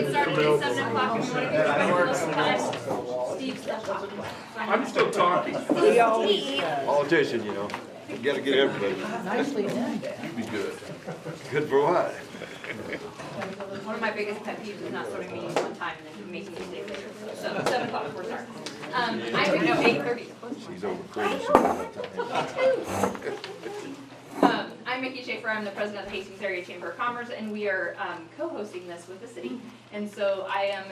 get started at 7 o'clock if you want to get started close to time. Steve's still talking. I'm still talking. Steve. Politician, you know, you gotta get everybody. Nicely done. You'd be good. Good for what? One of my biggest pet peeves is not starting meetings on time and then making me stay later. So 7 o'clock we're starting. I'm at 8:30. She's over crazy. I'm Mickey Schaefer. I'm the president of the Hastings Area Chamber of Commerce, and we are co-hosting this with the city. And so I am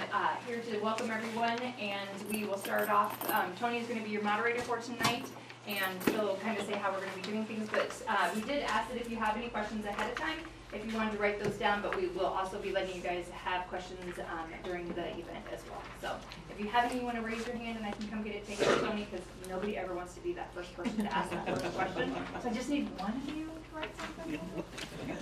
here to welcome everyone, and we will start off. Tony is going to be your moderator for tonight, and he'll kind of say how we're going to be doing things. But we did ask that if you have any questions ahead of time, if you wanted to write those down, but we will also be letting you guys have questions during the event as well. So if you have any, you want to raise your hand, and I can come get it taken to Tony, because nobody ever wants to be that first person to ask that first question. So I just need one of you to write something.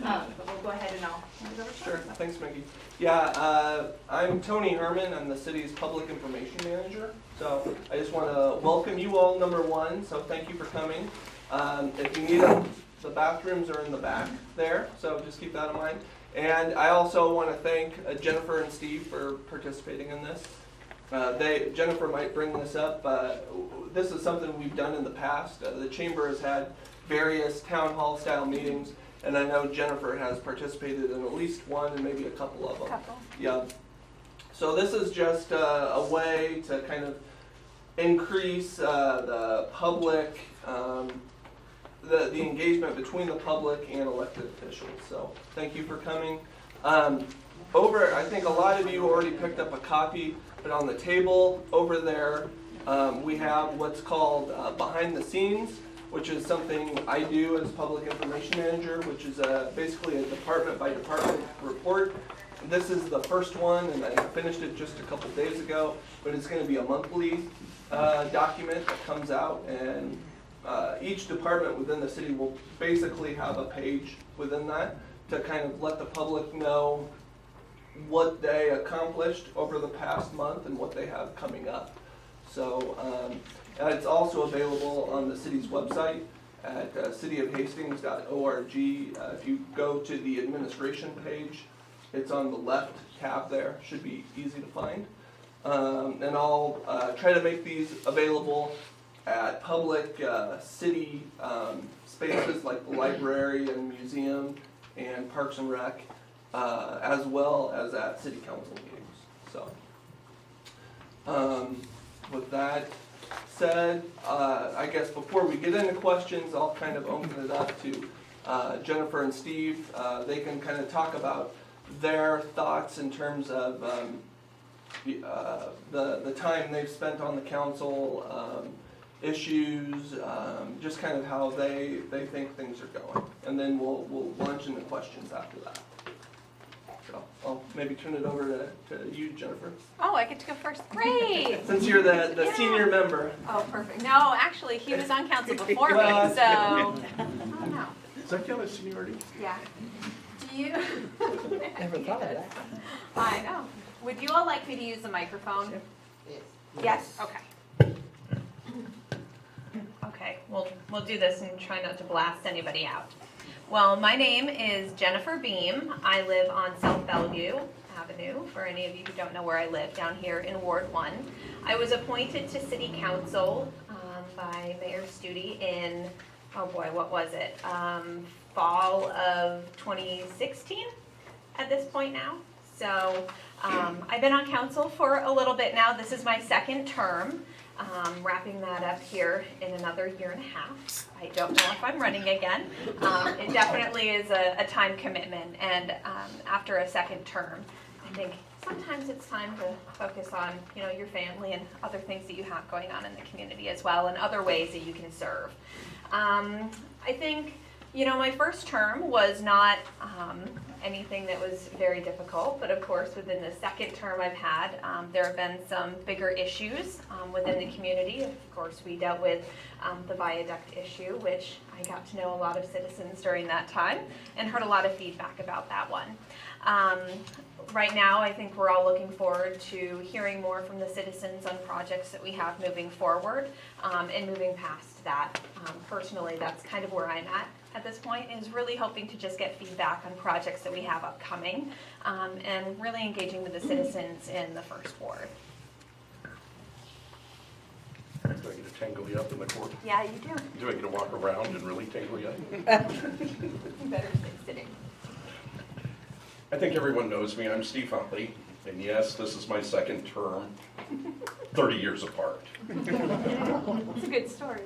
But we'll go ahead and I'll hand it over to Sure, thanks Mickey. Yeah, I'm Tony Herman, I'm the city's public information manager. So I just want to welcome you all, number one, so thank you for coming. If you need them, the bathrooms are in the back there, so just keep that in mind. And I also want to thank Jennifer and Steve for participating in this. Jennifer might bring this up. This is something we've done in the past. The chamber has had various town hall style meetings, and I know Jennifer has participated in at least one and maybe a couple of them. Yeah. So this is just a way to kind of increase the public, the engagement between the public and elected officials. So thank you for coming. I think a lot of you already picked up a copy, but on the table over there, we have what's called behind the scenes, which is something I do as public information manager, which is basically a department by department report. This is the first one, and I finished it just a couple days ago, but it's going to be a monthly document that comes out, and each department within the city will basically have a page within that to kind of let the public know what they accomplished over the past month and what they have coming up. So it's also available on the city's website at cityofhastings.org. If you go to the administration page, it's on the left tab there. Should be easy to find. And I'll try to make these available at public city spaces like the library and museum and Parks and Rec, as well as at city council meetings. So with that said, I guess before we get into questions, I'll kind of open it up to Jennifer and Steve. They can kind of talk about their thoughts in terms of the time they've spent on the council, issues, just kind of how they think things are going. And then we'll launch into questions after that. So I'll maybe turn it over to you, Jennifer. Oh, I get to go first. Great. Since you're the senior member. Oh, perfect. No, actually, he was on council before me, so I don't know. Does that count as seniority? Yeah. Do you? Never thought of that. I know. Would you all like me to use the microphone? Yes? Okay. Okay, we'll do this and try not to blast anybody out. Well, my name is Jeniffer Beahm. I live on South Bellevue Avenue, for any of you who don't know where I live, down here in Ward 1. I was appointed to City Council by Mayor Studi in, oh boy, what was it? Fall of 2016 at this point now. So I've been on council for a little bit now. This is my second term. Wrapping that up here in another year and a half. I don't know if I'm running again. It definitely is a time commitment, and after a second term, I think sometimes it's time to focus on your family and other things that you have going on in the community as well, and other ways that you can serve. I think my first term was not anything that was very difficult, but of course within the second term I've had, there have been some bigger issues within the community. Of course we dealt with the viaduct issue, which I got to know a lot of citizens during that time and heard a lot of feedback about that one. Right now I think we're all looking forward to hearing more from the citizens on projects that we have moving forward and moving past that. Personally, that's kind of where I'm at. at this point is really hoping to just get feedback on projects that we have upcoming, and really engaging with the citizens in the first ward. Do I get to tangle you up in the court? Yeah, you do. Do I get to walk around and really tangle you up? You better stay sitting. I think everyone knows me. I'm Steve Huntley. And yes, this is my second term, 30 years apart. It's a good story.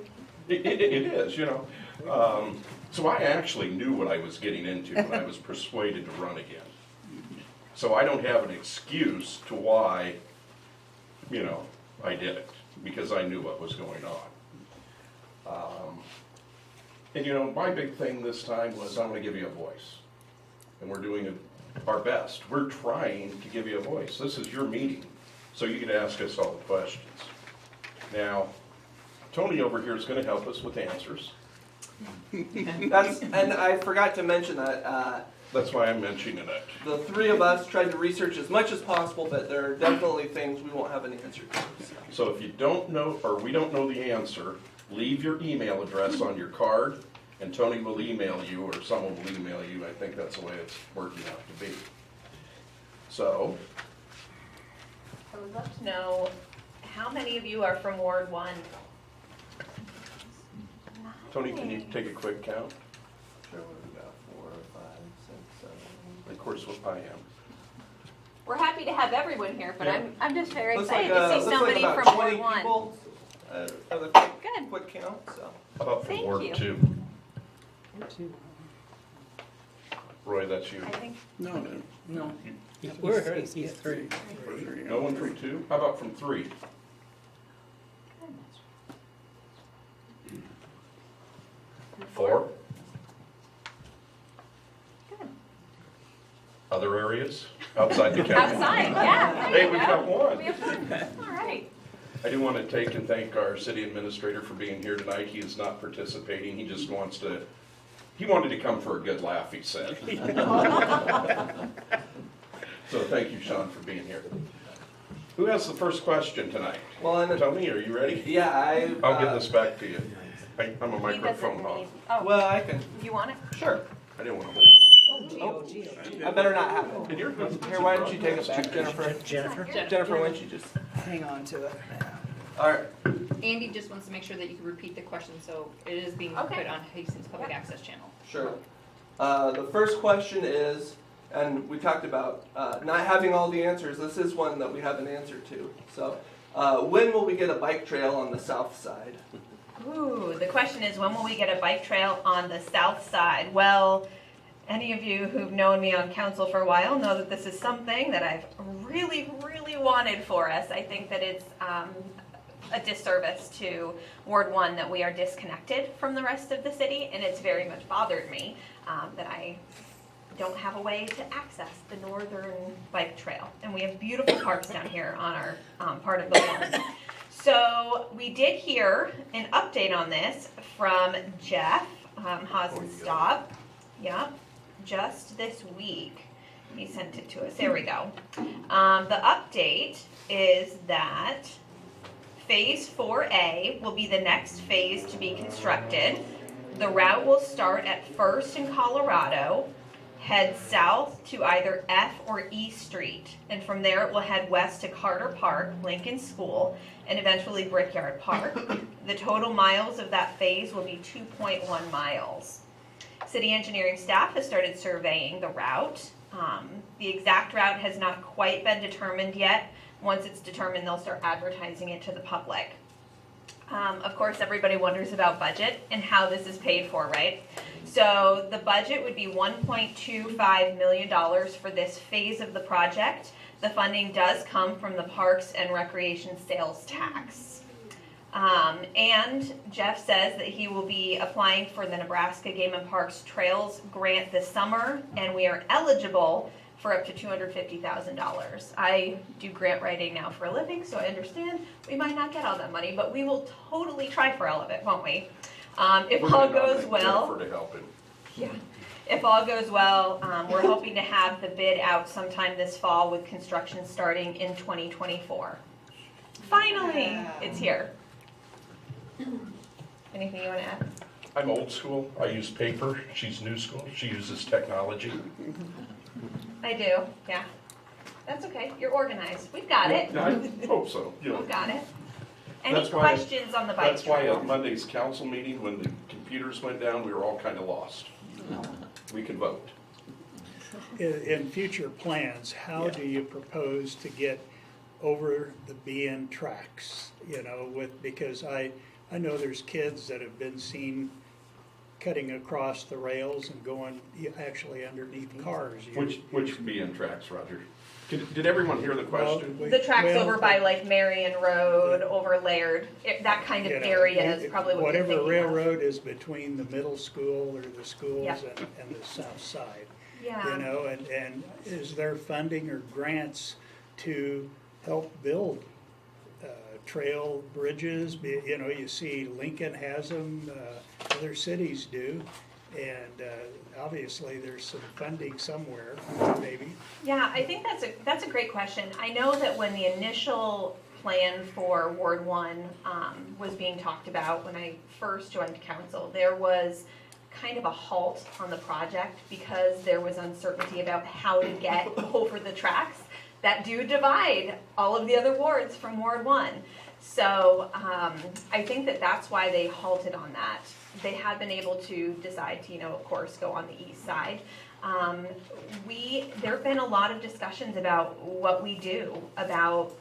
It is, you know. So I actually knew what I was getting into when I was persuaded to run again. So I don't have an excuse to why, you know, I did it, because I knew what was going on. And you know, my big thing this time was I want to give you a voice. And we're doing our best. We're trying to give you a voice. This is your meeting, so you can ask us all the questions. Now, Tony over here is going to help us with answers. And I forgot to mention that That's why I'm mentioning it. the three of us tried to research as much as possible, but there are definitely things we won't have an answer to. So if you don't know, or we don't know the answer, leave your email address on your card, and Tony will email you, or someone will email you. I think that's the way it's working out to be. So, I would love to know how many of you are from Ward 1? Tony, can you take a quick count? Sure, we've got 4, 5, 6, 7. Of course, what I am. We're happy to have everyone here, but Yeah. I'm just very Looks excited like, to looks see like somebody about from 20 Ward 1. people, for the Good. quick count. So. How about from Thank Ward you. 2? Roy, that's you. I think No. We're he's three. No one from 2? How about from 3? Four? Good. Other areas outside the county? Outside, yeah. there Hey, you we've go. got one. We have one. All right. I do want to take and thank our city administrator for being here tonight. He is not participating. He just wants to, he wanted to come for a good laugh, he said. So thank you, Sean, for being here. Who has the first question tonight? Well, and Tony, are you ready? yeah, I'll give this back to you. I'm a He doesn't microphone hog. need. Oh, Well, I can. you want it? Sure. I didn't want to hold it. Oh, I better not have it. And you're good. Here, why don't you take it back, Jennifer? Jennifer, Jennifer, why don't you just? hang on to it. All right. Andy just wants to make sure that you can repeat the question, so it is being Okay. put on Hastings Public Access Channel. Sure. The first question is, and we talked about not having all the answers. This is one that we have an answer to. So, when will we get a bike trail on the south side? Ooh, the question is, when will we get a bike trail on the south side? Well, any of you who've known me on council for a while know that this is something that I've really, really wanted for us. I think that it's a disservice to Ward 1 that we are disconnected from the rest of the city, and it's very much bothered me that I don't have a way to access the northern bike trail. And we have beautiful parks down here on our part of the lawn. So we did hear an update on this from Jeff Hasenstaub. Yep, just this week. He sent it to us. There we go. The update is that Phase 4A will be the next phase to be constructed. The route will start at First in Colorado, head south to either F or E Street, and from there it will head west to Carter Park, Lincoln School, and eventually Brickyard Park. The total miles of that phase will be 2.1 miles. City engineering staff has started surveying the route. The exact route has not quite been determined yet. Once it's determined, they'll start advertising it to the public. Of course, everybody wonders about budget and how this is paid for, right? So the budget would be $1.25 million for this phase of the project. The funding does come from the Parks and Recreation Sales Tax. And Jeff says that he will be applying for the Nebraska Game and Parks Trails grant this summer, and we are eligible for up to $250,000. I do grant writing now for a living, so I understand we might not get all that money, but we will totally try for all of it, won't we? If We're all gonna goes nominate well, Jennifer to help him. yeah. If all goes well, we're hoping to have the bid out sometime this fall with construction starting in 2024. Finally, it's here. Anything you want to add? I'm old school. I use paper. She's new school. She uses technology. I do, yeah. That's okay, you're organized, we've got it. I hope so, you know. We've got it. Any That's why- questions on the bike That's why trail? at Monday's council meeting, when the computers went down, we were all kind of lost. We can vote. In future plans, how Yeah. do you propose to get over the Beahm tracks? You know, because I know there's kids that have been seen cutting across the rails and going actually underneath cars. Which BN tracks, Roger? Did everyone hear the question? The tracks Well, over by like Marion Road, over Laird, that kind of you know, area is probably what you're whatever thinking of. railroad is between the middle school or the schools Yeah. and the south side. Yeah. You know, and is there funding or grants to help build trail bridges? You know, you see Lincoln has them, other cities do, and obviously there's some funding somewhere, maybe. Yeah, I think that's a great question. I know that when the initial plan for Ward 1 was being talked about, when I first joined council, there was kind of a halt on the project because there was uncertainty about how to get over the tracks that do divide all of the other wards from Ward 1. So I think that that's why they halted on that. They had been able to decide to, of course, go on the east side. There have been a lot of discussions about what we do about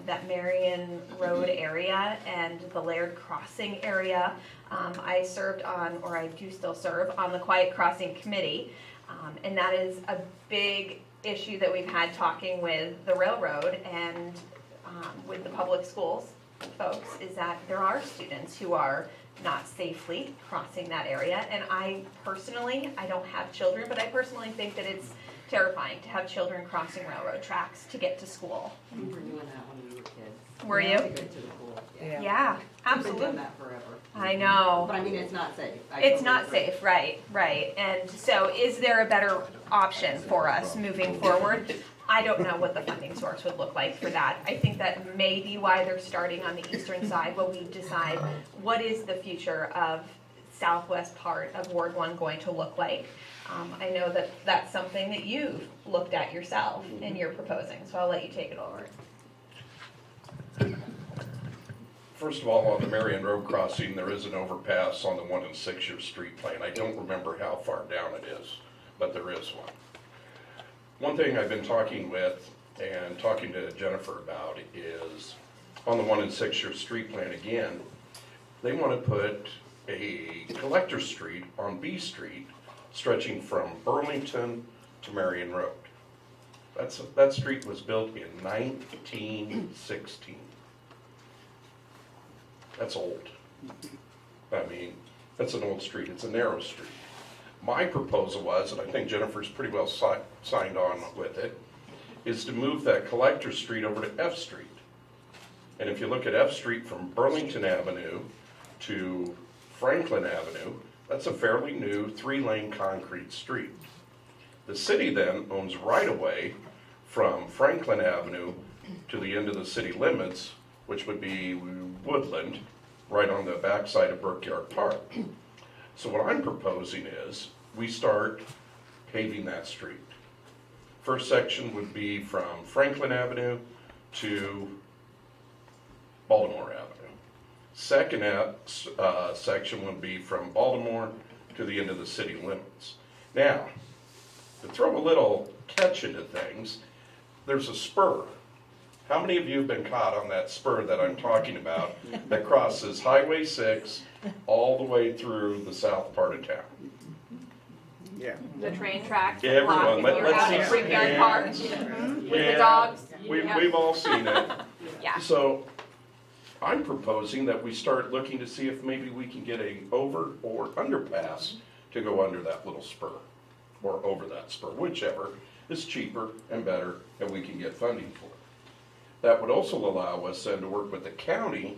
that Marion Road area and the Laird Crossing area. I served on, or I do still serve, on the Quiet Crossing Committee, and that is a big issue that we've had talking with the railroad and with the public schools folks, is that there are students who are not safely crossing that area. And I don't have children, but I personally think that it's terrifying to have children crossing railroad tracks to get to school. We were doing that when we were kids. Were you? To get to the pool. Yeah. Yeah, We've been absolutely. doing that forever. I know. But I mean, it's not safe. I It's totally not agree. safe, right. And so is there a better option for us moving forward? I don't know what the funding source would look like for that. I think that may be why they're starting on the eastern side while we decide what is the future of southwest part of Ward 1 going to look like. I know that that's something that you've looked at yourself and you're proposing, so I'll let you take it over. First of all, on the Marion Road crossing, there is an overpass on the 1 and 6 Year Street plan. I don't remember how far down it is, but there is one. One thing I've been talking with and talking to Jennifer about is on the 1 and 6 Year Street plan again, they want to put a collector street on B Street stretching from Burlington to Marion Road. That street was built in 1916. That's old. I mean, that's an old street. It's a narrow street. My proposal was, and I think Jennifer's pretty well signed on with it, is to move that collector street over to F Street. And if you look at F Street from Burlington Avenue to Franklin Avenue, that's a fairly new 3-lane concrete street. The city then owns right-of-way from Franklin Avenue to the end of the city limits, which would be woodland, right on the backside of Brookyard Park. So what I'm proposing is we start paving that street. First section would be from Franklin Avenue to Baltimore Avenue. Second section would be from Baltimore to the end of the city limits. Now, to throw a little catch into things, there's a spur. How many of you have been caught on that spur that I'm talking about that crosses Highway 6 all the way through the south part of town? Yeah. The train tracks. Everyone, You're let's out see at some Brickyard hands. Park with Yeah, the dogs. We've all seen it. Yeah. So I'm proposing that we start looking to see if maybe we can get a over or underpass to go under that little spur or over that spur, whichever is cheaper and better and we can get funding for it. That would also allow us then to work with the county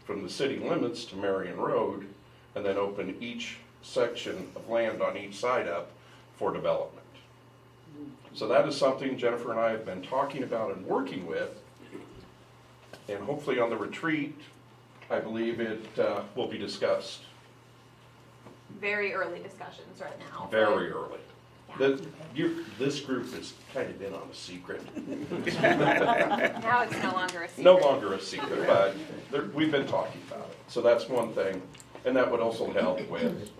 from the city limits to Marion Road and then open each section of land on each side up for development. So that is something Jennifer and I have been talking about and working with. And hopefully on the retreat, I believe it will be discussed. very early discussions right now. very early. Yeah. This group has kind of been on a secret. Now it's no longer a secret. No longer a secret, but we've been talking about it. So that's one thing. And that would also help with,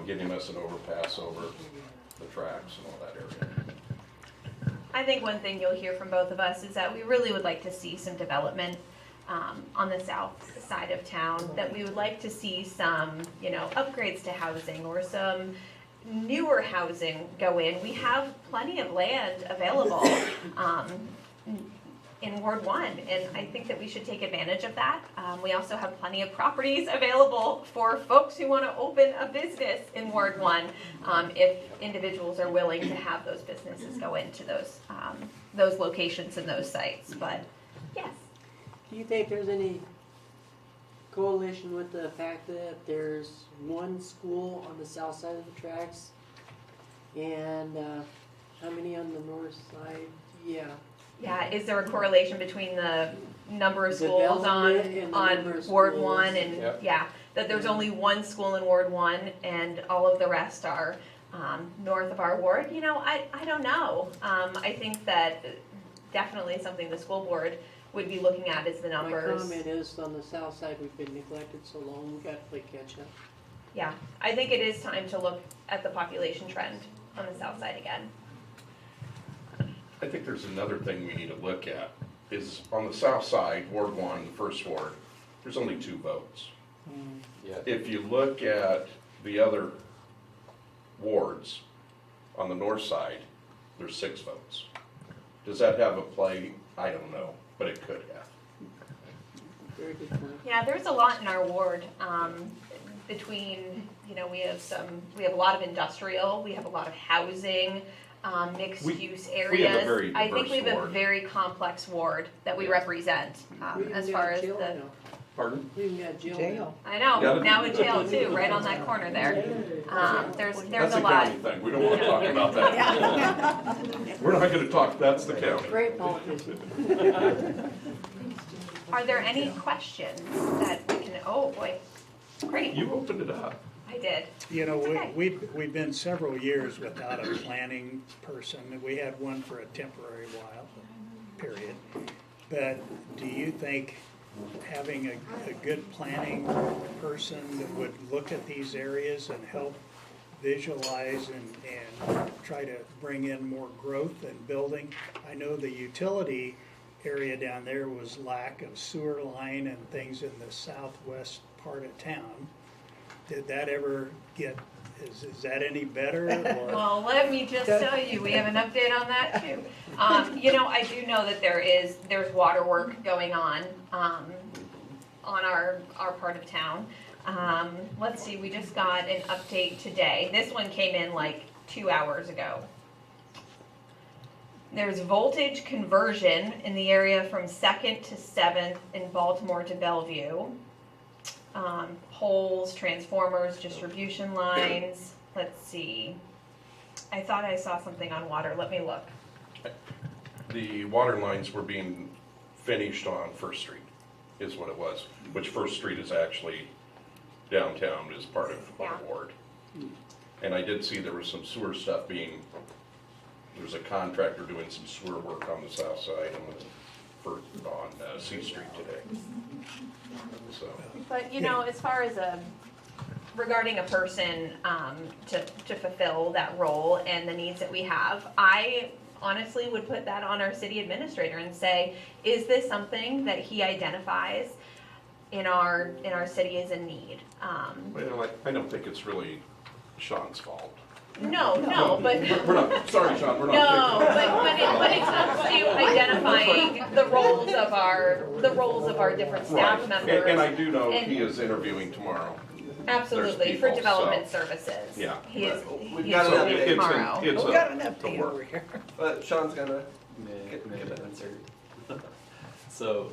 getting us an overpass over the tracks and all that area. I think one thing you'll hear from both of us is that we really would like to see some development on the south side of town, that we would like to see some, upgrades to housing or some newer housing go in. We have plenty of land available in Ward 1, and I think that we should take advantage of that. We also have plenty of properties available for folks who want to open a business in Ward 1, if individuals are willing to have those businesses go into those locations and those sites. But yes. Do you think there's any correlation with the fact that there's one school on the south side of the tracks and how many on the north side? Yeah. Yeah, is there a correlation between the number of schools on Development and the number of Ward schools. 1 and, Yep. yeah, that there's only one school in Ward 1 and all of the rest are north of our ward? I don't know. I think that definitely something the school board would be looking at is the My numbers. comment is on the south side, we've been neglected so long, we gotta play catch up. Yeah, I think it is time to look at the population trend on the south side again. I think there's another thing we need to look at, is on the south side, Ward 1, the first ward, there's only 2 votes. Yeah. If you look at the other wards on the north side, there's 6 votes. Does that have a play? I don't know, but it could have. Very good point. Yeah, there's a lot in our ward, between, we have a lot of industrial, we have a lot of housing, mixed use areas. we have a very I think we diverse have a ward. very complex ward that we Yeah. represent, We even as got far a as jail the, now. Pardon? We even got jail. I know, Yeah. now in jail too, right on that corner there. There's That's a a lot. county thing, we don't want to talk about that. We're not gonna talk, that's the county. Great politician. Are there any questions that we can, oh boy, great, You opened it up. I did. Okay. We've been several years without a planning person. We had one for a temporary while, period. But do you think having a good planning person that would look at these areas and help visualize and try to bring in more growth and building? I know the utility area down there was lack of sewer line and things in the southwest part of town. Did that ever get, is that any better or? Well, let me just tell you, we have an update on that too. I do know that there's water work going on our part of town. Let's see, we just got an update today. This one came in like 2 hours ago. There's voltage conversion in the area from 2nd to 7th in Baltimore to Bellevue. Poles, transformers, distribution lines. Let's see. I thought I saw something on water. Let me look. The water lines were being finished on First Street, is what it was, which First Street is actually downtown, is part of our ward. And I did see there was some sewer stuff there's a contractor doing some sewer work on the south side on C Street today. So, But, as far as regarding a person to fulfill that role and the needs that we have, I honestly would put that on our city administrator and say, is this something that he identifies in our city as a need? well, I don't think it's really Sean's fault. No, but. We're not, sorry, Sean, we're No, not but when it comes to identifying the roles of our different staff Right, members. and I do know and- he is interviewing tomorrow. Absolutely, there's for people, development so- services. Yeah, He is, We've he got is an So update moving it's tomorrow. it's We got an a update work. over here. But Sean's gonna May get I that answer? answered. So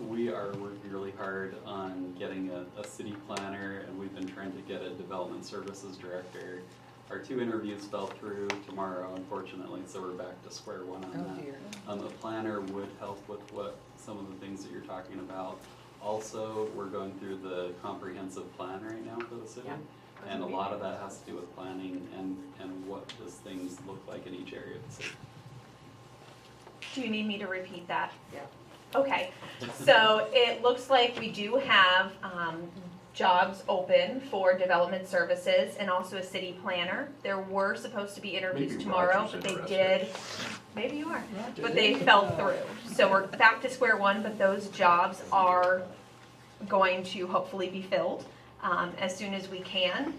we are working really hard on getting a city planner, and we've been trying to get a development services director. Our 2 interviews fell through tomorrow, unfortunately, so we're back to square one on that. A planner would help with some of the things that you're talking about. Also, we're going through the comprehensive plan right now for the city. And a lot of that has to do with planning and what does things look like in each area of the city. Do you need me to repeat that? Yeah. Okay, so it looks like we do have jobs open for development services and also a city planner. There were supposed to be interviews Maybe tomorrow, Roger's but they interested. did, maybe you are, but they fell through. So we're back to square one, but those jobs are going to hopefully be filled as soon as we can.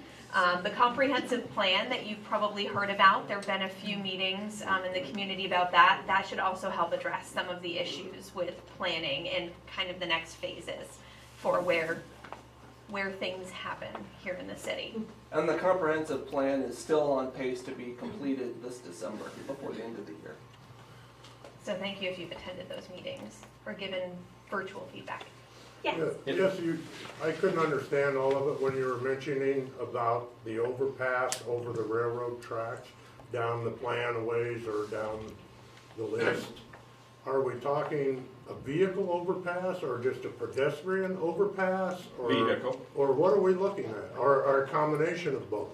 The comprehensive plan that you've probably heard about, there have been a few meetings in the community about that. That should also help address some of the issues with planning and kind of the next phases for where things happen here in the city. And the comprehensive plan is still on pace to be completed this December, before the end of the year. So thank you if you've attended those meetings or given virtual feedback. Yes. Yes, I couldn't understand all of it when you were mentioning about the overpass over the railroad tracks, down the plan a ways or down the list. Are we talking a vehicle overpass or just a pedestrian overpass? Or, Vehicle. Or what are we looking at? Or a combination of both?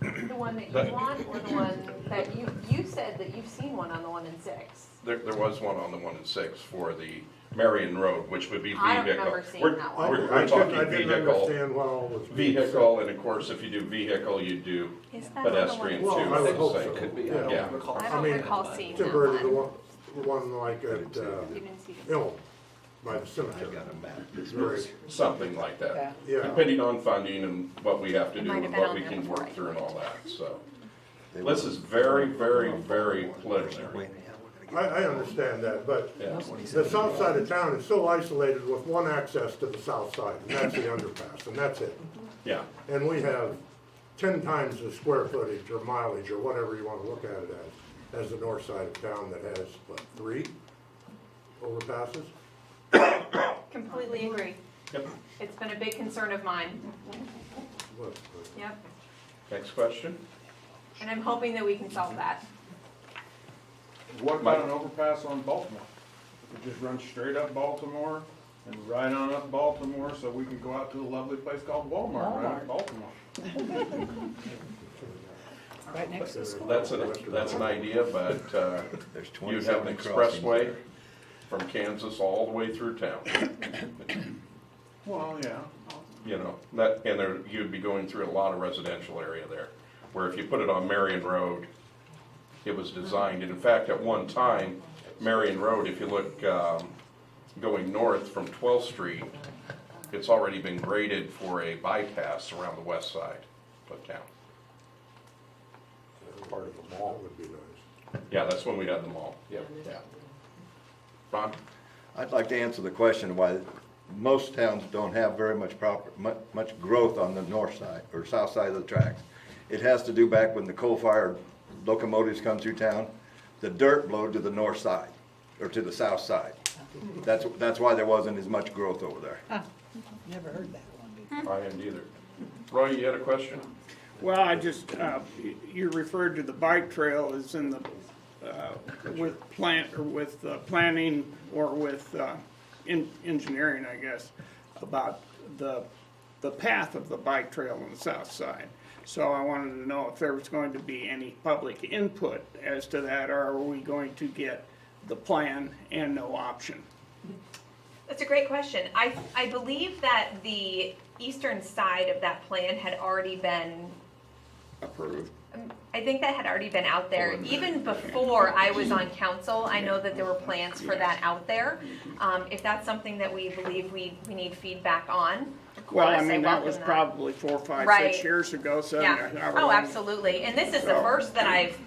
The one that you want or the one that you said that you've seen one on the 1 and 6? There was one on the 1 and 6 for the Marion Road, which would be vehicle. I don't remember seeing We're- that one. We're talking I didn't vehicle, understand what all was being vehicle, and of course, if you do vehicle, you do Is that on the pedestrian too. one? Well, I would hope Same. so. Could be, Yeah. I Yeah. don't recall. I I don't mean, recall seeing Temporary, that the one. one like at, You didn't see it. by the cemetery. This Right. Something like that. Yeah. Depending on funding and what we have to It do might have and been what on we there can before I work through and all that, so. They This were- is very, very, very preliminary. I understand that, but Yeah. the south side of town is so isolated with one access to the south side, and that's the underpass, and that's it. Yeah, And we have 10 times the square footage or mileage or whatever you want to look at it as the north side of town that has, what, 3 overpasses? Completely agree. Yep. It's been a big concern of mine. What, Yep. Next question? And I'm hoping that we can solve that. What about an overpass on Baltimore? We just run straight up Baltimore and right on up Baltimore so we can go out to a lovely place called Walmart, right up Baltimore. Right next to the school. That's an idea, but There's you'd have 27 an crossings expressway there. from Kansas all the way through town, Well, yeah. you know, and there, you'd be going through a lot of residential area there. Where if you put it on Marion Road, it was designed, and in fact, at one time, Marion Road, if you look going north from 12th Street, it's already been graded for a bypass around the west side of town. part of the mall would be nice. Yeah, that's when we had the mall, yeah. Ron? I'd like to answer the question why most towns don't have very much much growth on the north side or south side of the tracks. It has to do back when the coal-fired locomotives come through town, the dirt blowed to the north side or to the south side. That's why there wasn't as much growth over there. Never heard that one before. I hadn't either. Roy, you had a question? Well, I just, you referred to the bike trail as in the, with planning or with, engineering, I guess, about the path of the bike trail on the south side. So I wanted to know if there was going to be any public input as to that, or are we going to get the plan and no option? That's a great question. I believe that the eastern side of that plan had already been, Approved. I think that had already been out there. Even before I was on council, I know that there were plans for that out there. If that's something that we believe we need feedback on, of Well, I course, mean, that welcome was probably 4, 5, Right. 6 years ago, so. Yeah. however Oh, long- absolutely. And this is the So- first that I've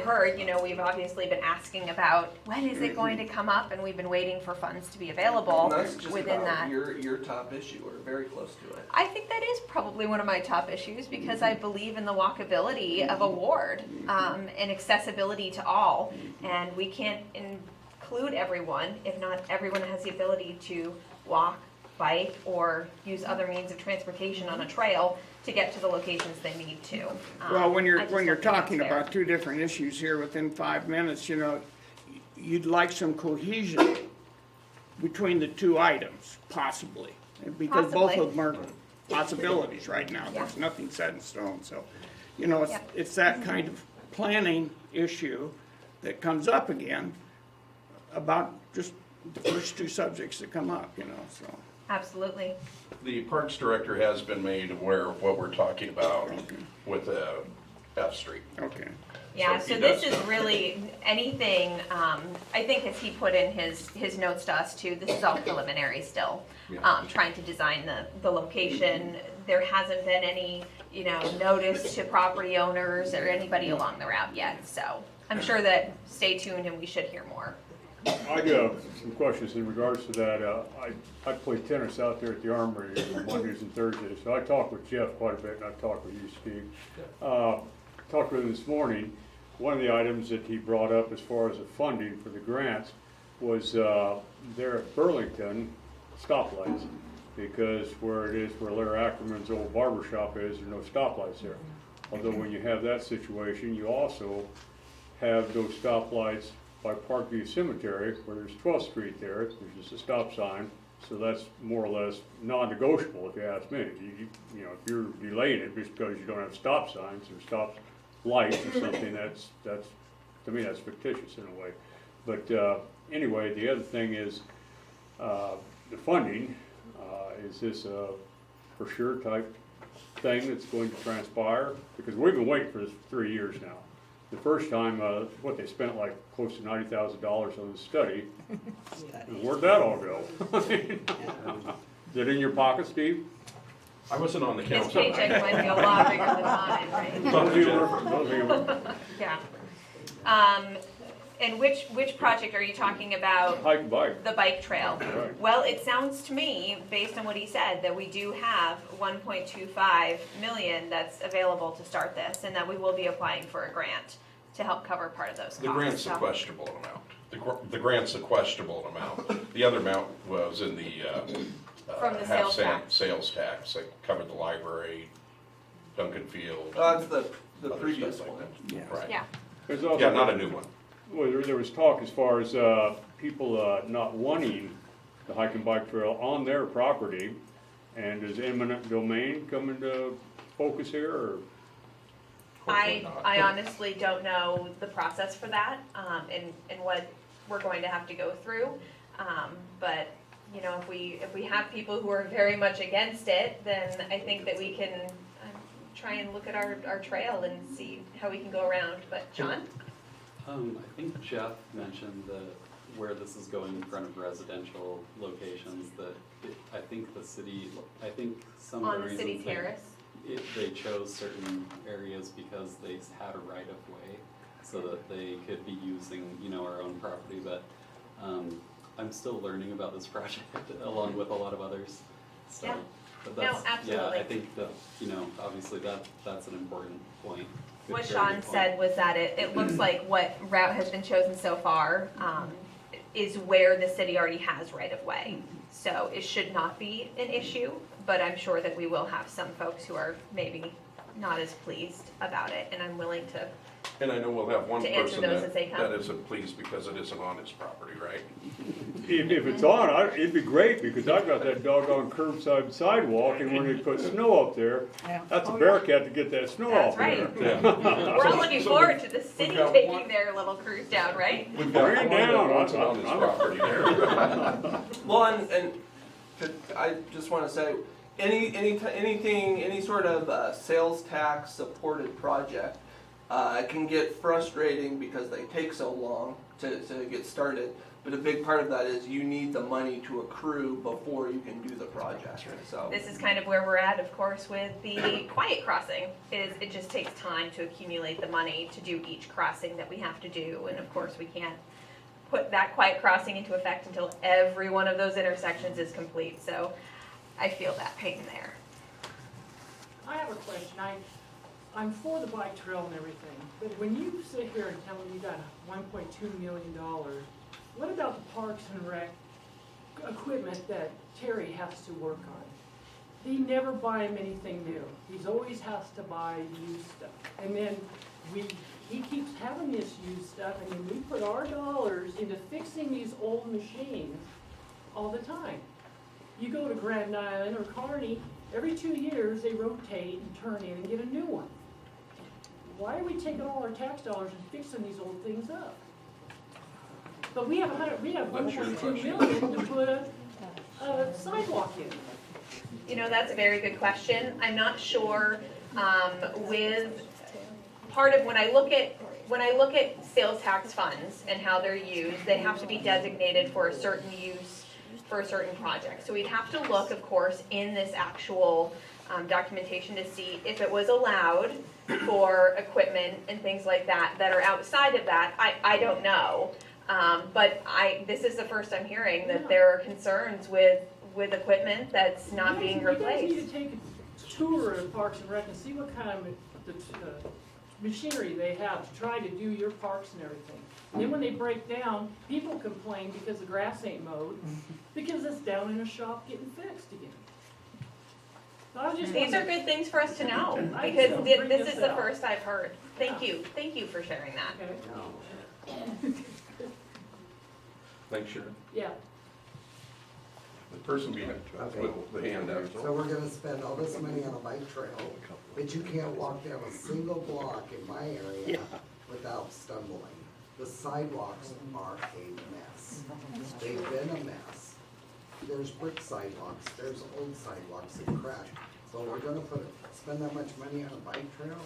heard. You know, we've obviously been asking about when is it going to come up, and we've been waiting for funds to be available And that's just within about that. your top issue, or very close to it. I think that is probably one of my top issues because I believe in the walkability of a ward and accessibility to all. And we can't include everyone if not everyone has the ability to walk, bike, or use other means of transportation on a trail to get to the locations they need to. Well, when I you're just when you're don't think that's talking fair. about two different issues here within 5 minutes, you know, you'd like some cohesion between the two items, possibly. Because both Possibly. of them are possibilities right now, Yeah. there's nothing set in stone, so, you know, Yeah. it's that kind of planning issue that comes up again about just the first two subjects that come up, you know, so. Absolutely. The Parks Director has been made aware of what we're talking about with F Street. Okay. Yeah, So so he this does is know. really anything, I think as he put in his notes to us too, this is all preliminary still. Yeah. Trying to design the location. There hasn't been any, you know, notice to property owners or anybody along the route yet, so I'm sure that, stay tuned and we should hear more. I do have some questions in regards to that. I play tennis out there at the Armory on Mondays and Thursdays, so I talk with Jeff quite a bit, and I talk with you, Steve. Talked with him this morning. One of the items that he brought up as far as the funding for the grants was there at Burlington, stoplights, because where it is where Larry Ackerman's old barber shop is, there are no stoplights there. Although when you have that situation, you also have those stoplights by Parkview Cemetery, where there's 12th Street there, there's just a stop sign, so that's more or less non-negotiable if you ask me. You know, if you're delaying it just because you don't have stop signs or stop lights or something, that's to me that's fictitious in a way. But anyway, the other thing is the funding. Is this a for sure type thing that's going to transpire? Because we've been waiting for this for 3 years now. The first time, what they spent like close to $90,000 on the study. Where'd that all go? Is it in your pocket, Steve? I wasn't on the His council. paycheck might be a lot bigger than mine, right? Talk to Jennifer. Yeah. And which project are you talking about? Hike and bike. The bike trail. Right. Well, it sounds to me, based on what he said, that we do have 1.25 million that's available to start this, and that we will be applying for a grant to help cover part of those costs. The grant's a So- questionable amount. The grant's a questionable amount. The other amount was in the From the half sales cent tax. sales tax that covered the library, Duncan Field. That's the other previous stuff like one. that. Right. Yeah. There's also Yeah, not a new one. Well, there was talk as far as people not wanting the hike and bike trail on their property, and does eminent domain come into focus here, or? Hopefully not. I honestly don't know the process for that, and what we're going to have to go through. But, you know, if we have people who are very much against it, then I think that we can try and look at our trail and see how we can go around. But John? I think Jeff mentioned that where this is going in front of residential locations, I think some of On the the city reasons terrace? they chose certain areas because they had a right of way, so that they could be using, you know, our own property, but I'm still learning about this project along with a lot of others, so. Yeah. But No, that's, absolutely. yeah, I think that, you know, obviously that's an important point. What Very Sean good point. said was that it looks like what route has been chosen so far is where the city already has right of way. So it should not be an issue, but I'm sure that we will have some folks who are maybe not as pleased about it, and I'm willing to. And I know we'll have one To answer person those as they come. that isn't pleased because it isn't on his property, right? If it's on, it'd be great, because I've got that doggone curbside sidewalk, and when they put snow up there, that's a bearcat to get that snow That's off there. right. Yeah. We're all looking So forward to the city got taking one- their little cruise down, right? We've got Bring it one that down. wants it on his I'm- property there. Well, and I just want to say, any sort of sales tax supported project can get frustrating because they take so long to get started. But a big part of that is you need the money to accrue before you can do the project. So This is kind of where we're at, of course, with the quiet crossing. It just takes time to accumulate the money to do each crossing that we have to do, and of course we can't put that quiet crossing into effect until every one of those intersections is complete. So I feel that pain there. I have a question. I'm for the bike trail and everything, but when you sit here and tell me you got $1.2 million, what about the Parks and Rec equipment that Terry has to work on? He never buy him anything new. He's always has to buy used stuff. And then he keeps having this used stuff, and then we put our dollars into fixing these old machines all the time. You go to Grand Island or Kearney, every 2 years, they rotate and turn in and get a new one. Why are we taking all our tax dollars and fixing these old things up? But we have That's your 1.2 million to put a sidewalk in. You know, that's a very good question. I'm not sure, with part of, when I look at sales tax funds and how they're used, they have to be designated for a certain use for a certain project. So we'd have to look, of course, in this actual documentation to see if it was allowed for equipment and things like that that are outside of that. I don't know. But this is the first I'm hearing that there are concerns with equipment that's not being replaced. You guys need to take a tour of Parks and Rec and see what kind of machinery they have to try to do your parks and everything. And then when they break down, people complain because the grass ain't mowed, because it's down in a shop getting fixed again. So I was just These are wondering- good things for us to know, I because just bring this this is the up. first I've heard. Thank you for sharing that. Okay. Thanks, Sharon. Yeah. The person behind, with the hand out. So we're gonna spend all this money on a bike trail, but you can't walk down a single block in my area without stumbling. The sidewalks are a mess. They've been a mess. There's brick sidewalks, there's old sidewalks that crack. So we're gonna spend that much money on a bike trail?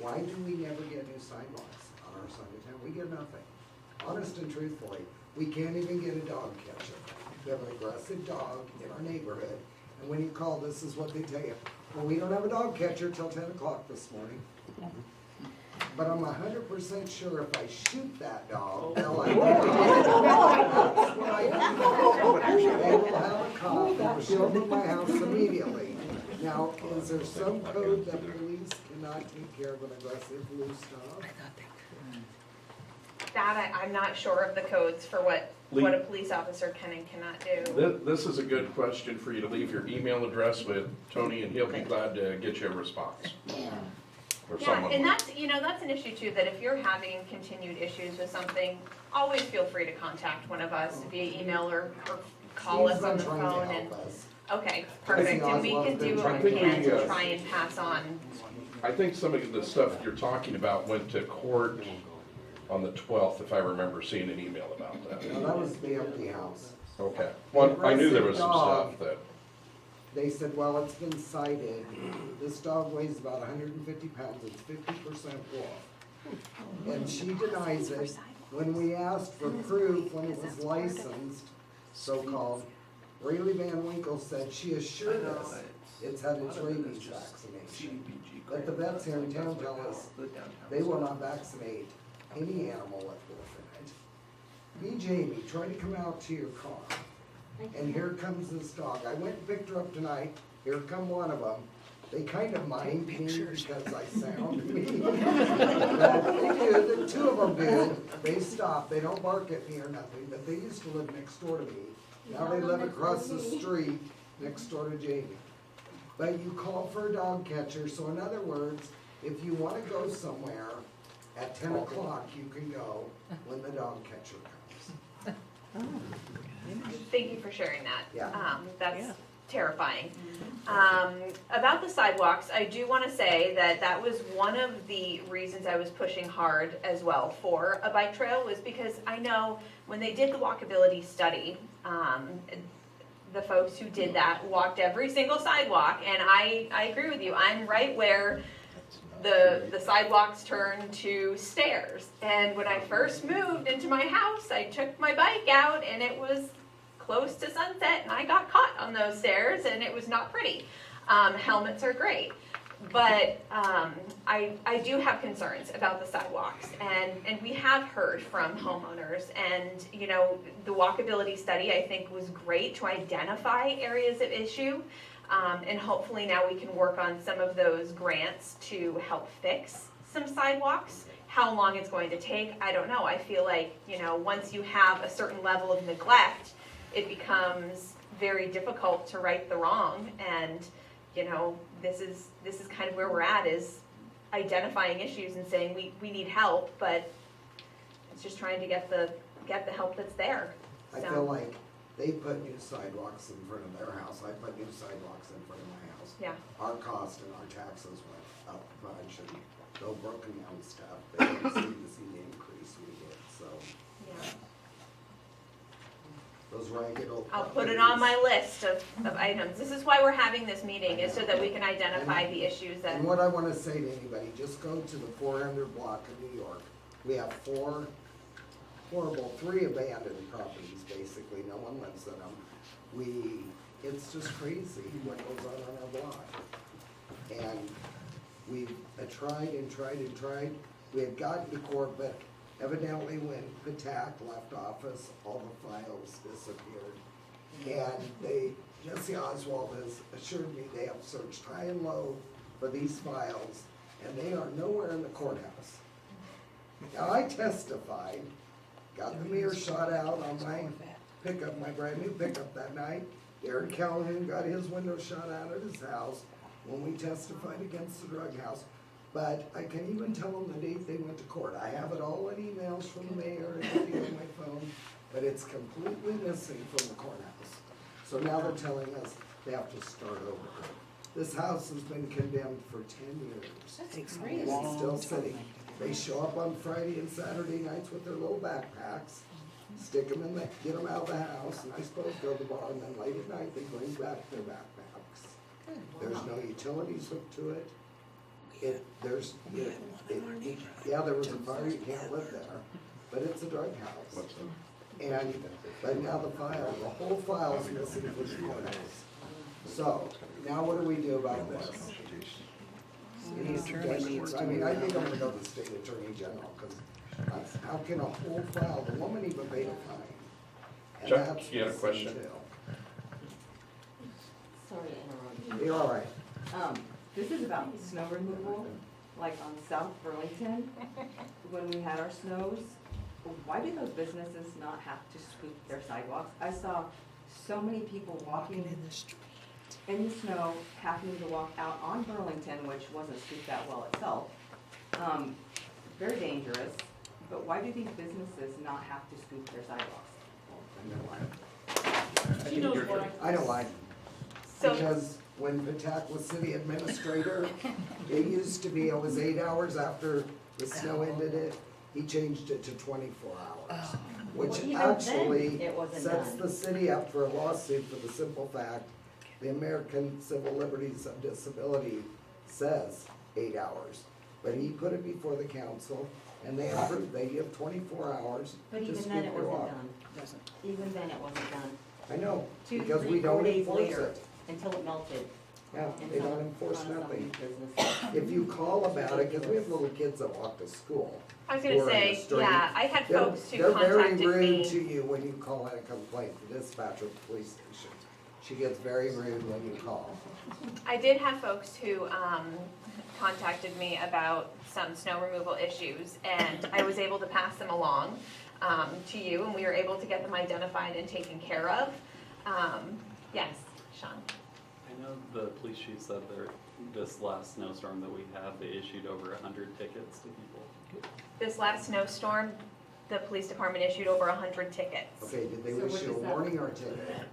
Why do we never get new sidewalks on our side of town? We get nothing. Honest and truthfully, we can't even get a dog catcher. We have an aggressive dog in our neighborhood, and when you call, this is what they tell you. Well, we don't have a dog catcher till 10 o'clock this morning. But I'm 100% sure if I shoot that dog, they'll have That's what I do. They will have a cop that will show up at my house immediately. Now, is there some code that police cannot take care of an aggressive loose dog? That I'm not sure of the codes for what a police officer can and cannot do. This is a good question for you to leave your email address with Tony, and he'll be glad to get you a response. Or Yeah, someone and will. that's an issue too, that if you're having continued issues with something, always feel free to contact one of us via email or call us on the Steve's been trying to phone and, help us. okay, perfect, and we can do what we can to try and pass on. I think some of the stuff you're talking about went to court on the 12th, if I remember seeing an email about that. Now, that was the empty house. Okay. Well, I knew there was some stuff that, They said, well, it's been cited, this dog weighs about 150 pounds, it's 50% wolf. And she denies it. When we asked for proof when it was licensed, so-called, Rayleigh Van Winkle said she assured us it's had its rabies vaccination. But the vets here in town tell us they will not vaccinate any animal with wolf in it. Jamie, try to come out to your car. And here comes this dog. I went and picked her up tonight. Here come one of them. They kind of mind me because I sound mean. But they do. The two of them do. They stop. They don't bark at me or nothing. But they used to live next door to me. Now they live across the street next door to Jamie. But you call for a dog catcher. So in other words, if you want to go somewhere at 10 o'clock, you can go when the dog catcher comes. Thank you for sharing that. Yeah. That's terrifying. About the sidewalks, I do want to say that was one of the reasons I was pushing hard as well for a bike trail, was because I know when they did the walkability study, the folks who did that walked every single sidewalk, and I agree with you. I'm right where the sidewalks turn to stairs. And when I first moved into my house, I took my bike out and it was close to sunset and I got caught on those stairs and it was not pretty. Helmets are great. But I do have concerns about the sidewalks, and we have heard from homeowners, and you know, the walkability study I think was great to identify areas of issue. And hopefully now we can work on some of those grants to help fix some sidewalks. How long it's going to take, I don't know. I feel like, you know, once you have a certain level of neglect, it becomes very difficult to right the wrong. And, you know, this is kind of where we're at, is identifying issues and saying we need help, but it's just trying to get the help that's there. I So. feel like they put new sidewalks in front of their house, I put new sidewalks in front of my house. Yeah. Our cost and our taxes went up a bunch, and no broken down stuff, they didn't seem to see the increase we did, so. Yeah. Those ragged old. I'll put it on my list of items. This is why we're having this meeting, is so that we can identify the issues that. And what I wanna say to anybody, just go to the 400 block of New York. We have three abandoned properties, basically, no one lives in them. It's just crazy what goes on our block. And we've tried and tried and tried. We had gotten to court, but evidently when Patak left office, all the files disappeared. And Jesse Oswald has assured me they have searched high and low for these files, and they are nowhere in the courthouse. Now, I testified, got the mirror shot out on my pickup, my brand new pickup that night. Aaron Calhoun got his window shot out at his house when we testified against the drug house. But I can't even tell them the date they went to court. I have it all in emails from the mayor and everything on my phone, but it's completely missing from the courthouse. So now they're telling us they have to start over. This house has been condemned for 10 years. That's And it's still sitting. They show up on Friday and Saturday nights with their little backpacks, stick them get them out of the house, and I suppose go to the bar, and then late at night they bring back their backpacks. There's no utilities hooked to it. There was a fire, you can't live there, but it's a drug house. But now the whole file is missing from the courthouse. So, now what do we do about this? Any suggestions? I mean, I think I'm gonna go to the state attorney general, because how can a whole file, the woman even paid a fine. And Chuck, that's you had a missing question? too. Sorry to interrupt you. You're all right. This is about snow removal, like on South Burlington, when we had our snows. Why do those businesses not have to sweep their sidewalks? I saw so many people walking in the snow, having to walk out on Burlington, which wasn't swept that well itself. Very dangerous, but why do these businesses not have to sweep their sidewalks? She knows why. I know why. So- Because when Patak was city administrator, it used to be, it was 8 hours after the snow ended. He changed it to 24 hours. Which Well, even actually then, it wasn't sets done. the city up for a lawsuit for the simple fact, the American Civil Liberties of Disability says 8 hours. But he put it before the council, and they approved, they give 24 hours But to even sweep then, it their wasn't walk. done. Even then, it wasn't done. I know, 2, because 3, we 4 don't days enforce later, it. until it melted. Yeah, in they some- don't enforce on some nothing. businesses. If you call about it, because we have little kids that walk to school. I was who gonna are in the say, street, yeah, I had they're- folks who They're very contacted rude to me. you when you call in a complaint, the dispatcher at the police station. She gets very rude when you call. I did have folks who contacted me about some snow removal issues, and I was able to pass them along to you, and we were able to get them identified and taken care of. Yes, Sean? I know the police chief said this last snowstorm that we had, they issued over 100 tickets to people. This last snowstorm, the police department issued over 100 tickets. Okay, did they So what issue a does that- warning or a ticket?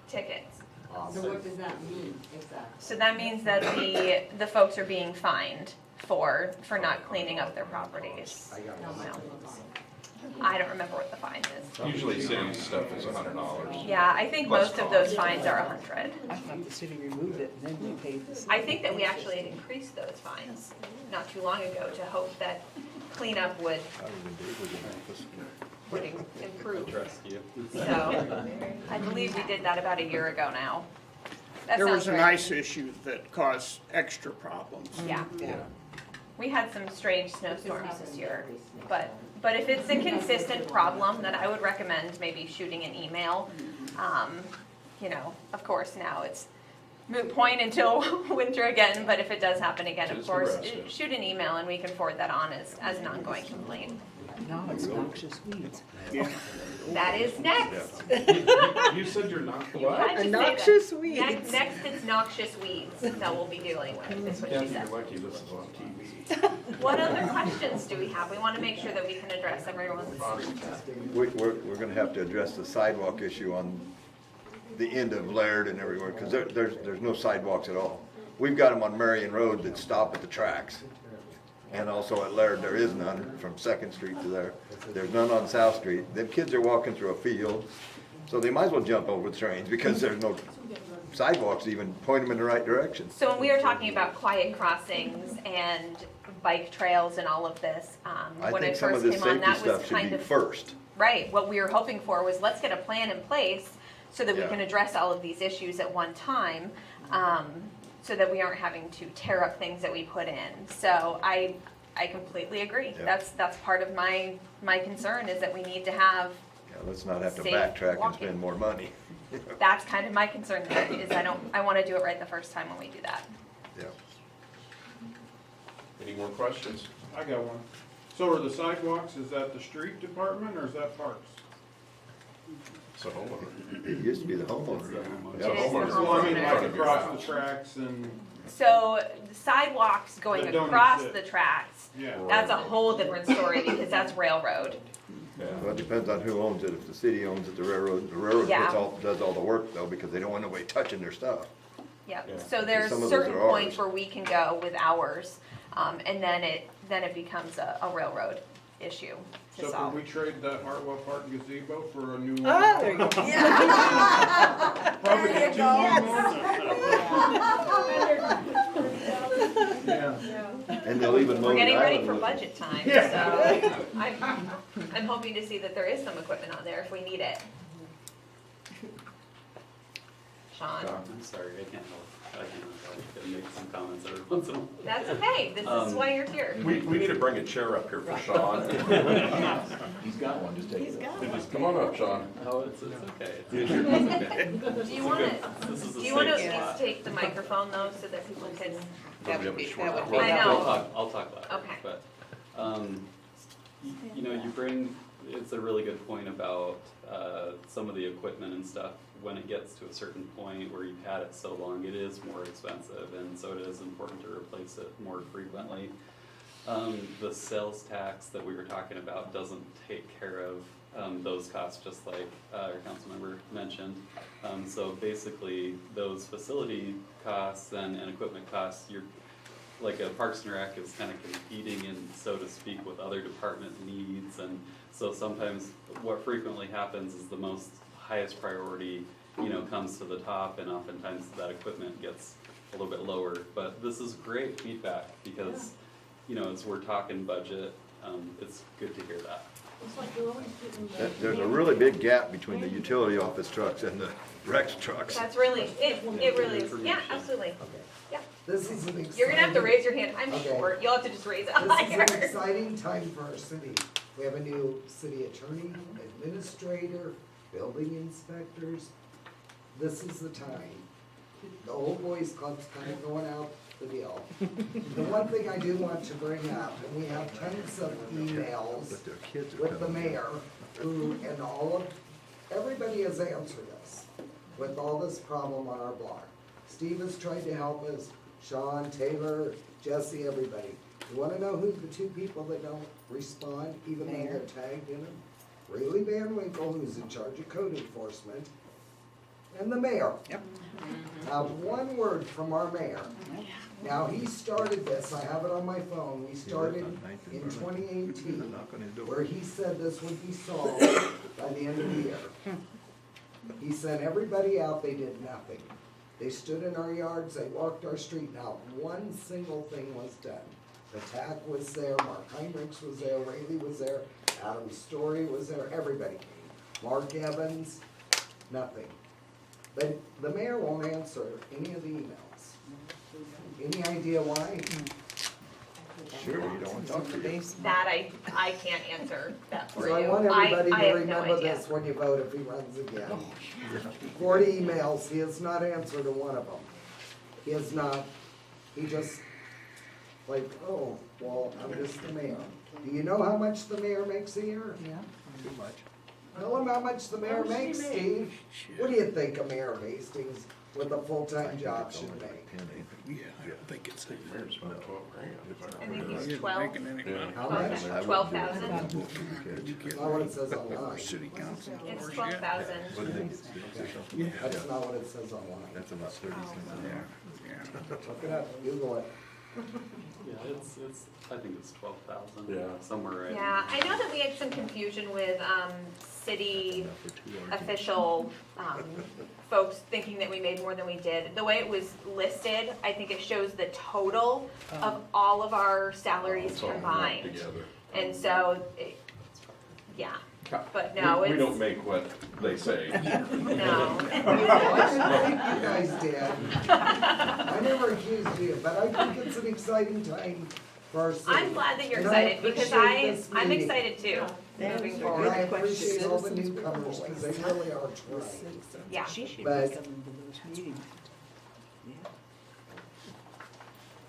Tickets. So Awesome. what does that mean exactly? So that means that the folks are being fined for not cleaning up their properties. I got How much it. was it? I don't remember what the fine is. Usually city stuff is $100. Yeah, I think Plus most of those cost. fines are 100. I thought the city removed it and then we paid the city. I think that we actually had increased those fines not too long ago to hope that cleanup would improve. Trust you. So, I believe we did that about a year ago now. That There sounds was an right. ice issue that caused extra problems. Yeah, Yeah. we had some strange snowstorms happened this year, every but if it's a consistent problem, then I would recommend maybe shooting an email. Of course, now it's moot point until winter again, but if it does happen again, of Just course, arrest it. shoot an email and we can forward that on as an ongoing complaint. No, it's noxious weeds. That is next. You said you're not You had to say that. Noxious weeds. Next it's noxious weeds that we'll be dealing with, is what she Kathy, said. you're lucky this is on TV. What other questions do we have? We want to make sure that we can address everyone's. We're gonna have to address the sidewalk issue on the end of Laird and everywhere, because there's no sidewalks at all. We've got them on Marion Road that stop at the tracks. And also at Laird, there is none from Second Street to there. There's none on South Street. Them kids are walking through a field, so they might as well jump over the trains because there's no sidewalks to even point them in the right direction. So when we are talking about quiet crossings and bike trails and all of this, I when I think some of first the came on, safety that was stuff should kind be of, first. right, what we were hoping for was let's get a plan in place so that we Yeah. can address all of these issues at one time, so that we aren't having to tear up things that we put in. So I completely agree. Yeah. That's part of my concern is that we need to have, Yeah, let's not have to Safe backtrack and walking. spend more money. that's kind of my concern there, is I want to do it right the first time when we do that. Yeah. Any more questions? I got one. So are the sidewalks, is that the street department or is that parks? So homeowner. It used to be the homeowner. It Yeah, is the homeowners. Well, I mean, homeowner. like across the tracks and, So the sidewalks going That don't across exist. the tracks, yeah. that's a whole different story because that's railroad. Well, it depends on who owns it. If the city owns it, the railroad Yeah. does all the work though, because they don't want nobody touching their stuff. Yep. Yeah. So there's Some of those certain are points ours. where we can go with ours, and then it becomes a railroad issue to So solve. can we trade that Hartwell Park gazebo for a new one? Ah, there you go. Probably There you two go. Yeah. And they'll even mow We're the getting ready island for with it. budget time, Yeah. so I'm hoping to see that there is some equipment on there if we need it. Sean, I'm sorry, I can't help. I can make some comments every once in a while. that's okay. This is why you're here. We need to bring a chair up here for Sean. He's got one, just take He's it. got one. Come on up, Sean. Oh, it's okay. Yeah, It's sure. okay. Do you want to? This is a Do you want to safe at least spot. take the microphone though, so that people can? That would be, that would be. I know. I'll talk louder. Okay. But, you know, you bring, it's a really good point about, some of the equipment and stuff. When it gets to a certain point where you've had it so long, it is more expensive, and so it is important to replace it more frequently. The sales tax that we were talking about doesn't take care of those costs, just like our council member mentioned. So basically, those facility costs and equipment costs, you're, like a Parks and Rec is kind of competing in, so to speak, with other department needs. And so sometimes what frequently happens is the most highest priority, you know, comes to the top, and oftentimes that equipment gets a little bit lower. But this is great feedback because, you know, as we're talking budget, it's good to hear that. It's like they're always getting the. There's a really big gap between the utility office trucks and the Rex trucks. That's really it really is. Yeah, absolutely. Yeah. This is an exciting. You're gonna have to raise your hand. I'm Okay. short. You'll have to just raise it This is higher. an exciting time for our city. We have a new city attorney, administrator, building inspectors. This is the time. The old boys club's kind of going out the deal. The one thing I do want to bring up, and we have tons of emails But their kids are with the coming. mayor, who, and all of, everybody has answered us with all this problem on our block. Steve has tried to help us, Sean, Taylor, Jesse, everybody. You wanna know who the two people that don't respond, even though they're tagged in them? Riley Van Winkle, who's in charge of code enforcement, and the mayor. Yep. One word from our mayor. Now, he started this, I have it on my phone, we started in 2018, where he said this would be solved by the end of the year. He sent everybody out, they did nothing. They stood in our yards, they walked our street, not one single thing was done. The TAC was there, Mark Heinrichs was there, Rayleigh was there, Adam Story was there, everybody came. Mark Evans, nothing. But the mayor won't answer any of the emails. Any idea why? Sure, you don't want to talk to you. That I can't answer that for So I you. want everybody I to have no remember idea. this when you vote if he runs again. 40 emails, he has not answered a one of them. He has not, he just, like, oh, Well, I'm just the mayor. Do you know how much the mayor makes a year? Yeah. Too much. Tell him how much the mayor How much she makes, make? Steve. What do you think a mayor of Hastings with a full-time job should make? Yeah, I don't think it's. There's about 12 grand. I think Isn't it's 12. making any money. How much? 12,000. That's not what it says online. City council. It's of course, yeah. 12,000. That's not what it says online. That's about 30 cents an Yeah, hour. yeah. Look it up, Google it. Yeah, it's, I think it's 12,000. Yeah. Somewhere right. Yeah, I know that we had some confusion with city Enough for 2 hours. official folks thinking that we made more than we did. The way it was listed, I think it shows the total of all of our salaries It's all lumped combined. together. And so, yeah, but no, We don't it's, make what they say. no. I think you guys did. I never accused you, but I think it's an exciting time for our city. I'm glad that you're And I excited because appreciate this I'm meeting. excited too, moving And forward. I appreciate all the newcomers, because they really are trying. Yeah. She should be But- coming to those meetings.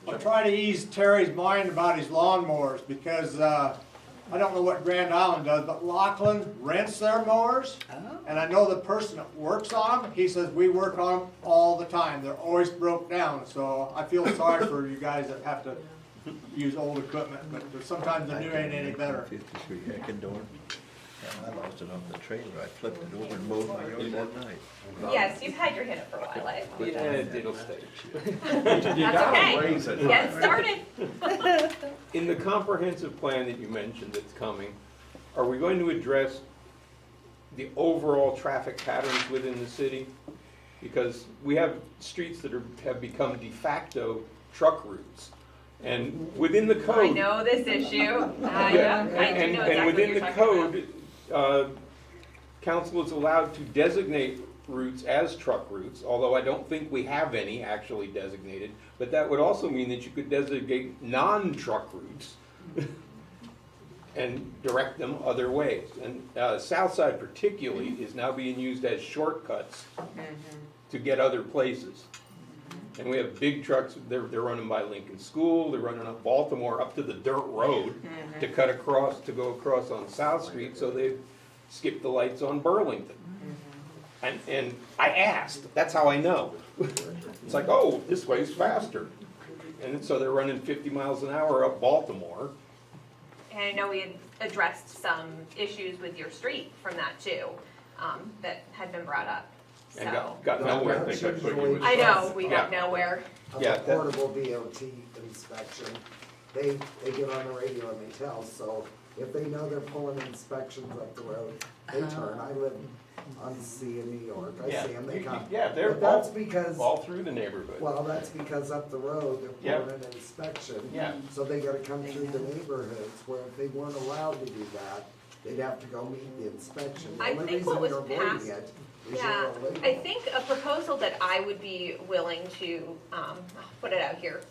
I'll try to ease Terry's mind about his lawnmowers because, I don't know what Grand Island does, but Laughlin rents their mowers. Oh. And I know the person that works on them, he says we work on them all the time. They're always broke down. So I feel sorry for you guys that have to use old equipment, but sometimes the new ain't any better. 53 Heckendorf. I lost it off the trailer. I flipped it over and mowed my yard that night. Yes, you've had your hand up for a while, It'll stay. That's okay. Raise it. Get started. In the comprehensive plan that you mentioned that's coming, are we going to address the overall traffic patterns within the city? Because we have streets that have become de facto truck routes. And within the code. I know this issue. Yeah, I do know And exactly what within you're the talking about. code, council is allowed to designate routes as truck routes, although I don't think we have any actually designated. But that would also mean that you could designate non-truck routes and direct them other ways. And South Side particularly is now being used as shortcuts to get other places. And we have big trucks, they're running by Lincoln School, they're running up Baltimore, up to the dirt road to cut across, to go across on South Street, so they skip the lights on Burlington. And I asked, that's how I know. It's like, oh, this way's faster. And so they're running 50 miles an hour up Baltimore. And I know we had addressed some issues with your street from that too, that had been brought up. And So, got nowhere. I think I put you in I know, trouble. we got nowhere. Of Yeah, a that- portable DOT inspection, they get on the radio and they tell, so if they know they're pulling inspections up the road, they turn. I live on C in New York, I Yeah, see them, they come. yeah, they're But that's all- because, All through the neighborhood. well, that's because up the road, they're Yeah. pulling an inspection. Yeah. So they gotta come through the neighborhoods, where if they weren't allowed to do that, they'd have to go meet the inspection. The I only think what reason was you're avoiding passed- it is Yeah, you're illegal. I think a proposal that I would be willing to, I'll put it out here,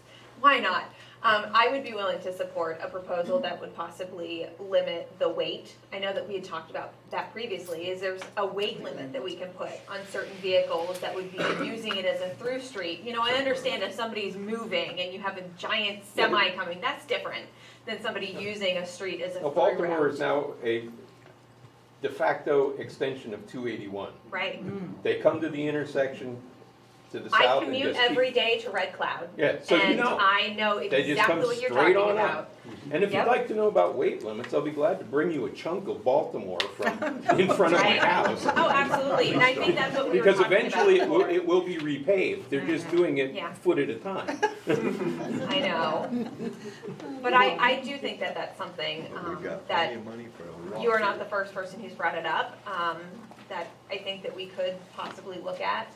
why not? I would be willing to support a proposal that would possibly limit the weight. I know that we had talked about that previously, is there's a weight limit that we can put on certain vehicles that would be using it as a through street. You know, I understand if somebody's moving and you have a giant semi coming, that's different than somebody using a street as a Well, through Baltimore route. is now a de facto extension of 281. Right. They come to the intersection to the I south and commute just keep. every day to Red Cloud. Yeah, so you And know. I know They just come exactly what you're straight talking on about. up. And if you'd Yep. like to know about weight limits, I'll be glad to bring you a chunk of Baltimore from in front of my Right. house. Oh, absolutely, and I think that's what we were Because talking about eventually before. it will be repaved. They're just doing it Yeah. foot at a time. I know. But I do think that that's something But we've got that plenty of money for a walk. you are not the first person who's brought it up, that I think that we could possibly look at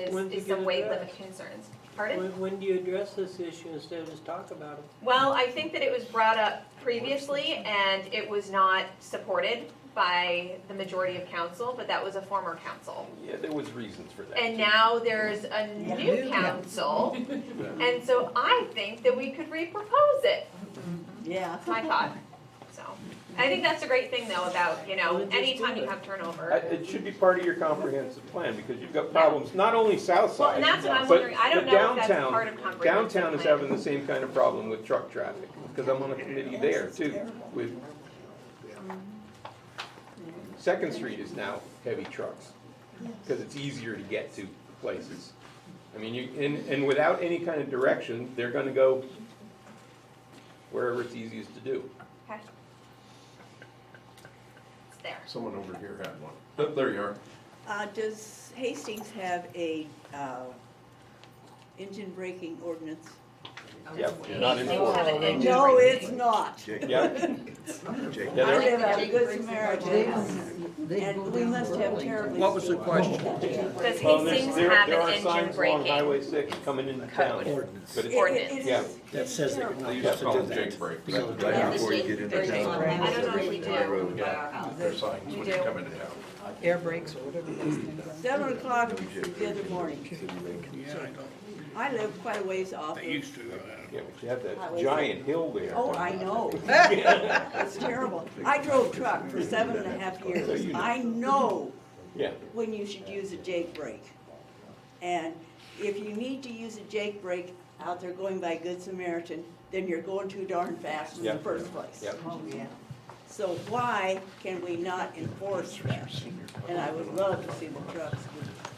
When's it is some get weight addressed? limit concerns. Pardon? When do you address this issue instead of just talk about it? Well, I think that it was brought up previously and it was not supported by the majority of council, but that was a former council. Yeah, there was reasons for that. And now there's a new council, and so I think that we could repropose it. Yeah. That's my thought, so. I think that's a great thing though about, anytime you have turnover. It should be part of your comprehensive plan, because you've got problems, not only south Well, side, and that's what I'm but wondering. I don't but know if that's downtown. part of comprehensive Downtown is plan. having the same kind of problem with truck traffic, because I'm on a committee there too, with. Second Street is now heavy trucks, because it's easier to get to places. I mean, and without any kind of direction, they're gonna go wherever it's easiest to do. Okay. It's there. Someone over here had one. There you are. Does Hastings have a, engine braking ordinance? Yep, not Hastings anymore. have an engine No, braking. it's not. Yep. Jake. Yeah, I there- live at a Good Samaritan, and we must have terribly. What was the question? Does Well, Hastings there have are an engine signs along braking? Highway 6 coming into town. Code. But it's, Ordinance. yeah. That says terrible. They used to call them Jake breaks. Right before you get into town. I don't know if we do. Yeah, there's signs when you come into town. Air brakes or whatever those things are. 7 o'clock the other morning. Yeah, I know. I live quite a ways off They of. used to. Yeah, but you have that giant hill there. Oh, I know. It's terrible. I drove truck for 7.5 years. I know Yeah. when you should use a Jake brake. And if you need to use a Jake brake out there going by Good Samaritan, then you're going too darn fast in the Yeah. first place. Yep. Oh, yeah. So why can we not enforce that? And I would love to see the trucks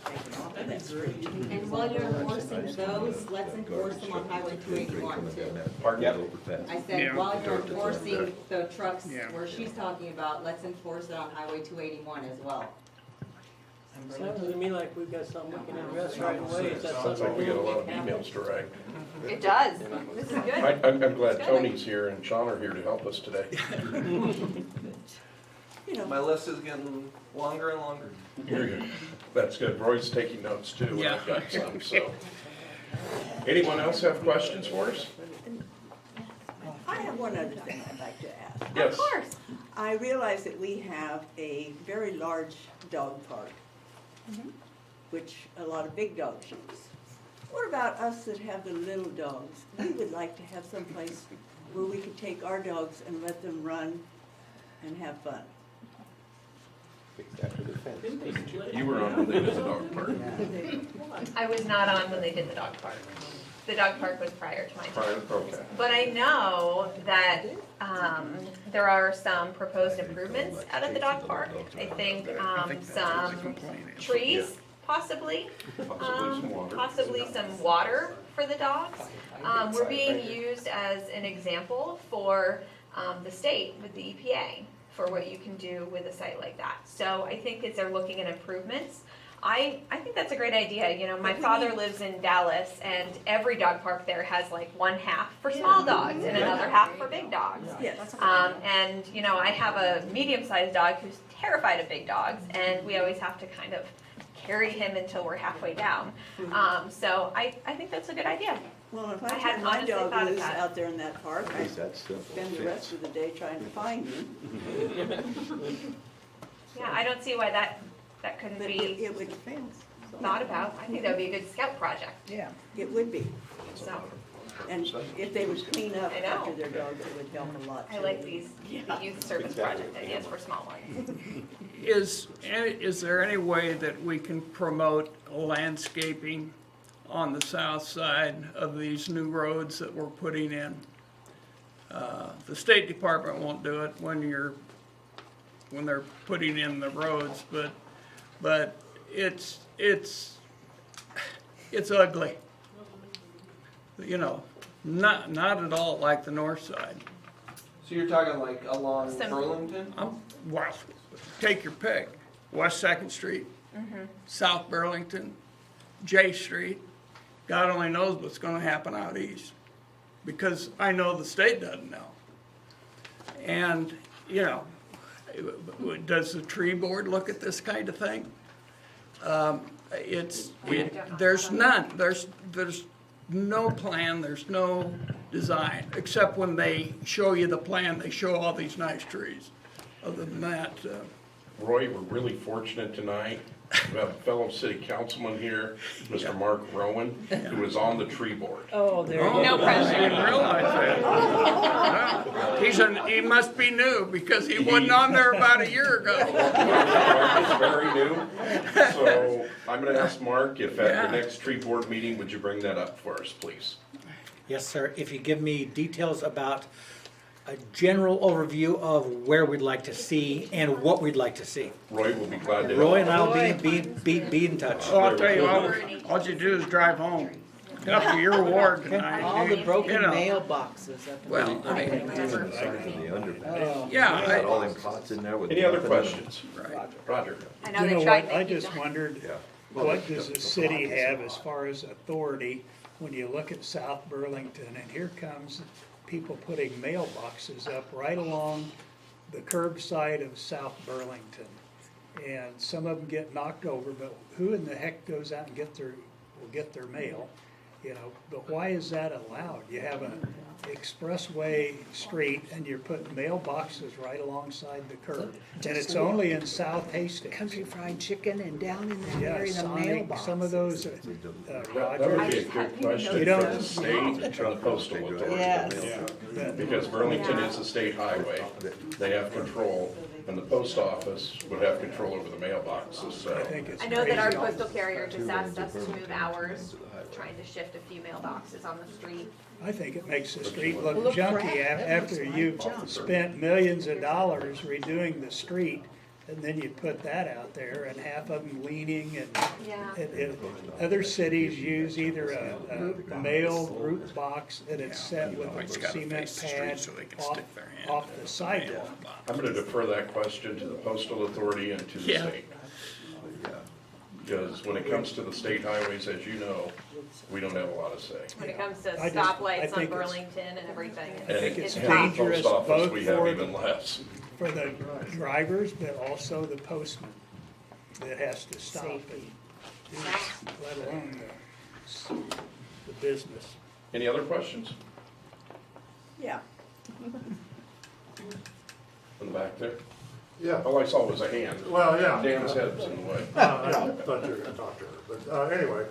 taken off of that street. And while you're enforcing those, let's enforce them on Highway 281 too. Pardon? I said, Yeah. while you're enforcing the trucks Yeah. where she's talking about, let's enforce it on Highway 281 as well. Sounds to me like we've got something we can address right away. Is that Sounds something like we got a lot of we emails to write. It does. This is good. I'm glad Tony's here and Sean are here to help us today. You know, My list is getting longer and longer. That's good. Roy's taking notes too, and Yeah. I've got some, so. Anyone else have questions for us? I have one other thing I'd like to ask. Yes. Of course. I realize that we have a very large dog park, which a lot of big dogs use. What about us that have the little dogs? We would like to have some place where we could take our dogs and let them run and have fun. Fixed after the fence, didn't you? You were on when they did the dog park. I was not on when they did the dog park. The dog park was prior to my time. Okay. But I know that there are some proposed improvements out at the dog park. I think some trees, possibly. Possibly some water. Possibly some water for the dogs. We're being used as an example for the state with the EPA for what you can do with a site like that. So I think as they're looking at improvements, I think that's a great idea. You know, my father lives in Dallas, and every dog park there has like one half for small dogs and another half for big dogs. Yes. And you know, I have a medium-sized dog who's terrified of big dogs, and we always have to kind of carry him until we're halfway down. So I think that's a good idea. Well, if I I hadn't turn my honestly dog thought of loose that. out there in that park, I That's simple. spend the rest of the day trying to find him. Yeah, I don't see why that couldn't But be it would fail. thought about. I think that would be a good scout project. Yeah, it would be. So And if they would clean up I know. after their dogs, it would help a lot. I too. like these youth service project ideas for small ones. Is there any way that we can promote landscaping on the south side of these new roads that we're putting in? The State Department won't do it when they're putting in the roads, but it's ugly. You know, not at all like the north side. So you're talking like along Some- Burlington? Well, take your pick. West 2nd Street, South Burlington, J Street. God only knows what's gonna happen out east, because I know the state doesn't know. And, you know, does the tree board look at this kind of thing? There's none, there's no plan, there's no design, except when they show you the plan, they show all these nice trees. Other than that, Roy, we're really fortunate tonight. We have a fellow city councilman here, Mr. Mark Rowan, who is on the tree board. Oh, there you Oh, go. No pressure. I didn't realize that. He must be new because he wasn't on there about a year ago. Mark is very new, so I'm gonna ask Mark if at Yeah. the next tree board meeting, would you bring that up for us, please? Yes, sir. If you give me details about a general overview of where we'd like to see and what we'd like to see. Roy will be glad to help. Roy and I'll be in touch. Oh, I'll tell you, all you do is drive home. Up to your ward tonight. All the broken You know. mailboxes up there. Well, I mean, The underpass. yeah, Got all them pots in there with. Any other nothing in them. questions? Roger. I know You they know tried what, I making just wondered, Yeah. what does the city have as far as authority when you look at South Burlington, and here comes people putting mailboxes up right along the curbside of South Burlington. And some of them get knocked over, but who in the heck goes out and will get their mail? You know, but why is that allowed? You have an expressway street and you're putting mailboxes right alongside the curb. And it's only in South Hastings. Country Fried Chicken and down in that Yeah, area, the Sonic, mailboxes. some of those, That would Roger. be a good question You for don't- the state and the postal authority. Yes. Because Burlington is a state highway, they have control, and the post office would have control over the mailboxes, I so. think it's I know that our crazy. postal carrier just asked us to move hours, trying to shift a few mailboxes on the street. I think it makes the street look junky after you've spent millions of dollars redoing the street. And then you put that out there and half of them leaning and Yeah. other cities use either a mail root box and it's set with Always a gotta cement face the street pad so they can off, stick their hand off in the the sidewalk. I'm gonna defer that question to the postal authority and to the Yeah. state. Because when it comes to the state highways, as you know, we don't have a lot of say. When it comes to I stoplights on think it's- Burlington and everything, And think it's it's tough. dangerous post office, both we have for even less. For the drivers, but also the postman that has to stop and do this, let alone the business. Any other questions? Yeah. In the back there? Yeah. All I saw was a hand. Well, yeah. Dan's head's in the way. I thought you were gonna talk to her, but, anyway,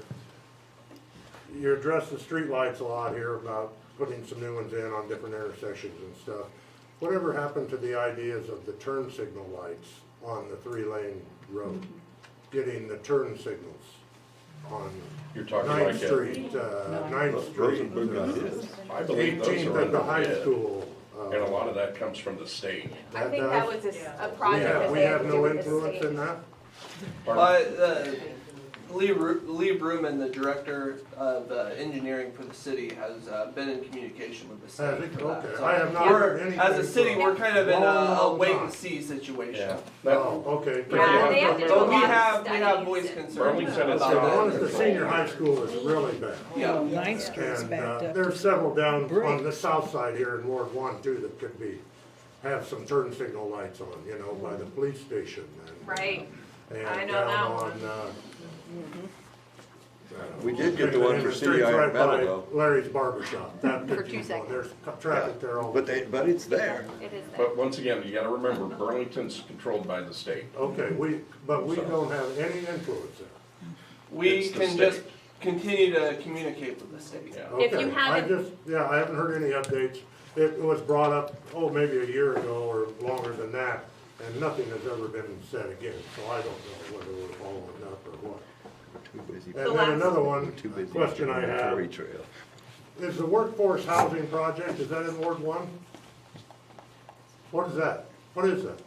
you address the streetlights a lot here about putting some new ones in on different intersections and stuff. Whatever happened to the ideas of the turn signal lights on the 3-lane road? Getting the turn signals on You're talking Ninth like Street, Ninth Street, I believe those 18th are at the under high bid, school. and a lot of that comes from the state. I think that was a project that We they had have to do no with the influence state. in that? Pardon? Lee Bruman, the director of engineering for the city, has been in communication with the state. Has he? for that. Okay. So I have not we're- heard anything As a city, from we're kind of in a long wait time. and see situation. Yeah. That- Oh, okay. Yeah, they have to do a But we lot of have studies voiced and- concerns Burlington is about The that. one at the senior high school is really bad. Yeah. Ninth Street's And backed up. there's several down Brick. on the south side here in Ward 1 too that could have some turn signal lights on, you know, by the police station. And, Right. And I know down that on, one. We did get the one for City streets Iron right Metal by though, Larry's Barber Shop. That For could 2 be- seconds. There's traffic there all the but it's there. It is there. But once again, you gotta remember, Burlington's controlled by the state. Okay, but we don't have any influence there. We It's the can state. just continue to communicate with the state. Yeah. If you Okay, haven't- I haven't heard any updates. It was brought up, maybe a year ago or longer than that, and nothing has ever been said again, so I don't know whether we're following up or what. Too busy. And then another one, Too busy question I on the have, Tory Trail. is the workforce housing project, is that in Ward 1? What is that? What is that?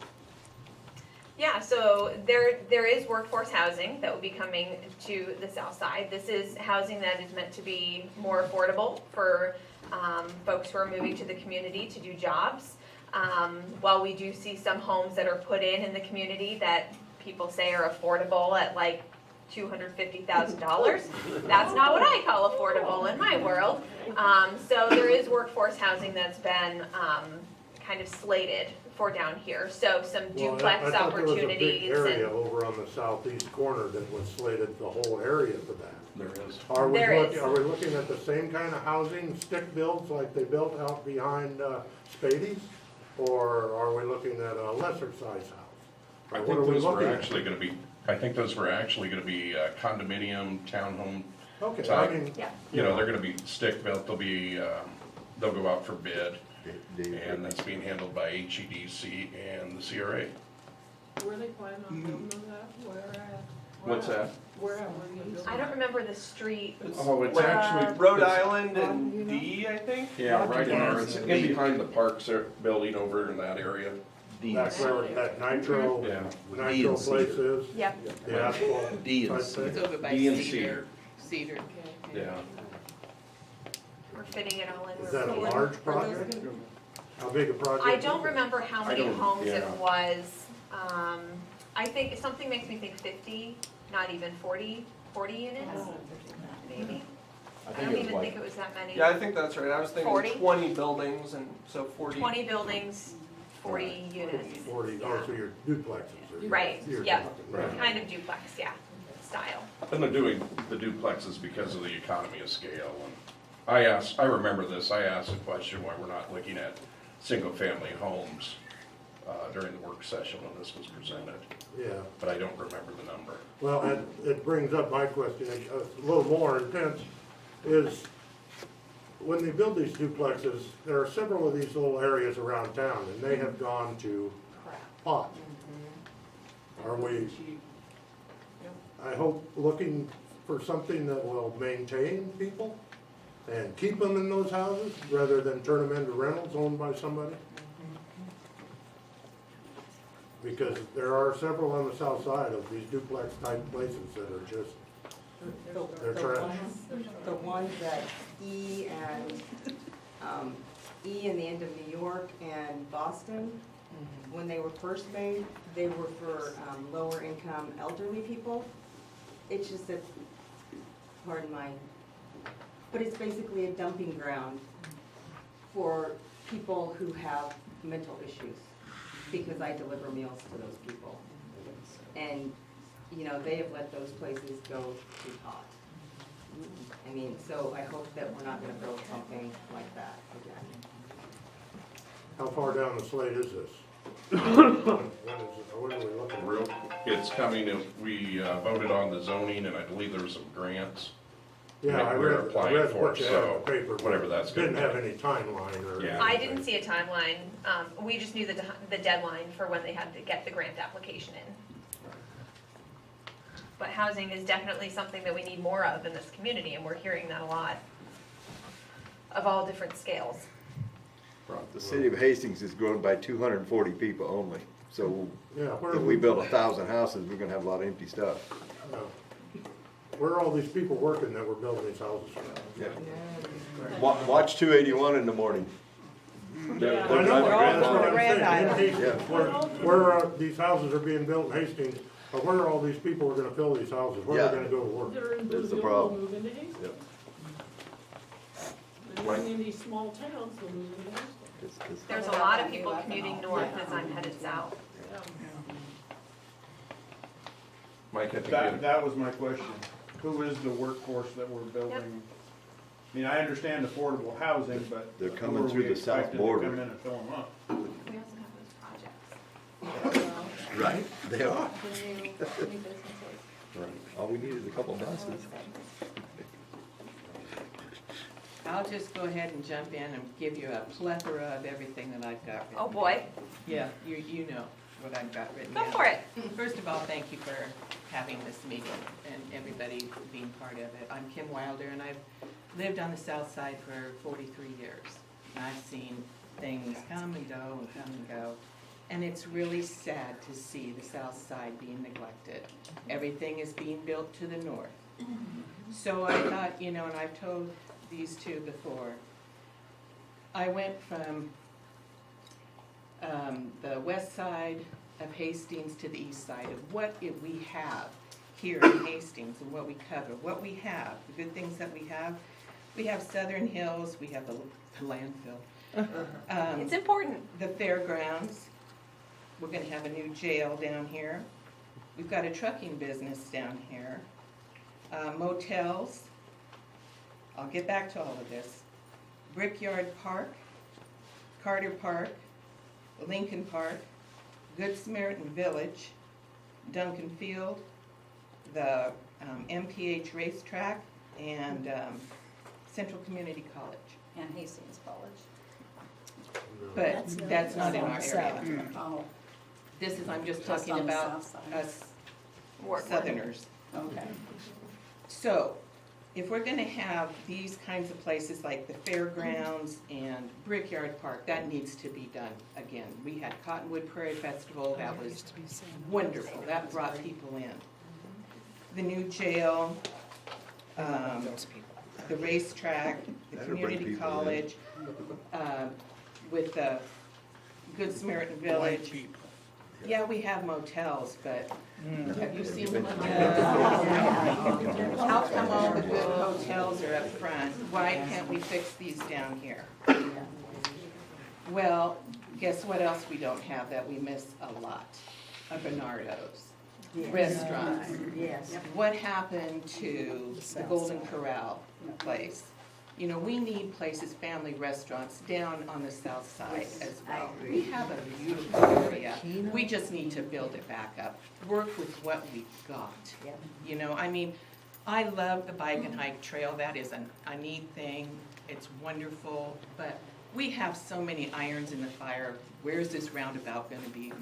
Yeah, so there is workforce housing that will be coming to the south side. This is housing that is meant to be more affordable for folks who are moving to the community to do jobs. While we do see some homes that are put in the community that people say are affordable at like $250,000, that's not what I call affordable in my world. So there is workforce housing that's been kind of slated for down here. So some duplex opportunities. I thought there was a big area over on the southeast corner that was slated, the whole area for that. There is. Are we There is. are we looking at the same kind of housing, stick builds like they built out behind Spady's? Or are we looking at a lesser size house? I What think are we those were looking at? actually gonna be, I think those were actually gonna be condominium, townhome Okay, I type. mean, Yeah. You know, they're gonna be stick built, they'll be, they'll go out for bid, Dave, and that's being handled by HEDC and the CRA. Where are they planning on building those at? Where at? What's that? Where at, where are they building? I don't remember the street. Oh, it's Like actually. Rhode it's- Island and D, I think? Yeah, right in there, it's in behind the parks building over in that area. that's where that nitro, Yeah. nitro place is, Yep. the asphalt D and type C. thing. over by D and Cedar. Cedar. Yeah. We're fitting it all in. Is that a large project? How big a project? I is don't it? remember how I many don't- homes it yeah. was. I think, something makes me think 50, not even 40 units, maybe. I don't even think it was that many. Yeah, I think that's right. I was thinking 40? 20 buildings and so 40. 20 buildings, 40 units. 40, oh, so your duplexes. are- Right, you're yep. talking. Right. Kind of duplex, yeah, style. And they're doing the duplexes because of the economy of scale. And I remember this, I asked a question why we're not looking at single-family homes during the work session when this was presented, Yeah, but I don't remember the number. well, it brings up my question, a little more intense, is when they build these duplexes, there are several of these little areas around town, and they have gone to pot. Are we, I hope, looking for something that will maintain people and keep them in those houses, rather than turn them into rentals owned by somebody? Because there are several on the south side of these duplex type places that are just, they're trash. The ones that E and in the end of New York and Boston, when they were first made, they were for lower income elderly people. It's just that, pardon my, but it's basically a dumping ground for people who have mental issues, because I deliver meals to those people. And, you know, they have let those places go too hot. I mean, so I hope that we're not gonna build something like that again. How far down the slate is this? When is it, when are we looking at? Real, it's coming, we voted on the zoning, and I believe there were some grants. Yeah, I We're read applying for, what you had in the so paper, but whatever that's gonna didn't be. have any timeline or Yeah. I anything. didn't see a timeline. We just knew the deadline for when they had to get the grant application in. But housing is definitely something that we need more of in this community, and we're hearing that a lot, of all different scales. The city of Hastings is grown by 240 people only, so Yeah, where if are we build 1,000 houses, we're gonna have a lot of empty stuff. No. Where are all these people working that we're building these houses for? Yeah. Watch 281 in the morning. They're I know, driving that's around. what I'm saying, in Hastings, Yeah. where these houses are being built in Hastings, or where are all these people who are gonna fill these houses, where are they Yeah. gonna go to work? They're in That's the Brazil, problem. they'll move into Hastings. And then in these small towns, they'll move into Hastings. There's a lot of people commuting north as I'm headed south. Mike, I think That was my question. Who is the workforce that we're building? I mean, I understand affordable housing, but They're who coming are through we the south expecting to border. come in and fill them up? We also have those projects. Right, they are. The new businesses. Right. All we need is a couple buses. I'll just go ahead and jump in and give you a plethora of everything that I've got written. Oh, boy. Yeah, you know what I've got written Go down. for it. First of all, thank you for having this meeting and everybody being part of it. I'm Kim Wilder, and I've lived on the south side for 43 years. And I've seen things come and go and come and go. And it's really sad to see the south side being neglected. Everything is being built to the north. So I thought, you know, and I've told these two before, I went from the west side of Hastings to the east side of what we have here in Hastings and what we cover, what we have, the good things that we have. We have Southern Hills, we have the landfill. It's important. The fairgrounds. We're gonna have a new jail down here. We've got a trucking business down here. Motels. I'll get back to all of this. Brickyard Park, Carter Park, Lincoln Park, Good Samaritan Village, Duncan Field, the MPH racetrack, and Central Community College. And Hastings College. But that's not in our area. Oh, This is, I'm just Just talking on the about south side. us Ward one. southerners. okay. So, if we're gonna have these kinds of places like the fairgrounds and Brickyard Park, that needs to be done again. We had Cottonwood Prairie Festival, that was wonderful, that brought people in. The new jail, the racetrack, the That'll bring community people in. college, with the Good Samaritan Village. Yeah, we have motels, but have you seen the how come all the good hotels are up front? Why can't we fix these down here? Well, guess what else we don't have that we miss a lot? A Bernardo's. Restaurants. Yes. What happened to the Golden Corral place? You know, we need places, family restaurants down on the south side as well. We have a beautiful area. We just need to build it back up. Work with what we've got. You know, I mean, I love the bike and hike trail. That is a neat thing. It's wonderful, but we have so many irons in the fire. Where's this roundabout gonna be?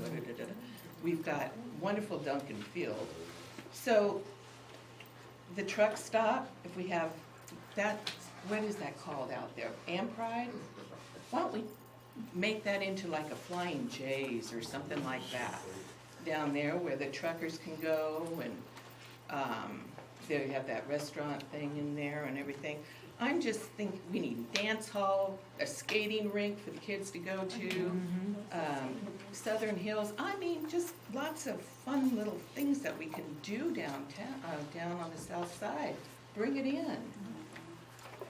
We've got wonderful Duncan Field. So the truck stop, if we have that, what is that called out there? Ampride? Why don't we make that into like a Flying J's or something like that down there where the truckers can go and they have that restaurant thing in there and everything. I'm just thinking we need a dance hall, a skating rink for the kids to go to, Southern Hills. I mean, just lots of fun little things that we can do downtown, down on the south side. Bring it in.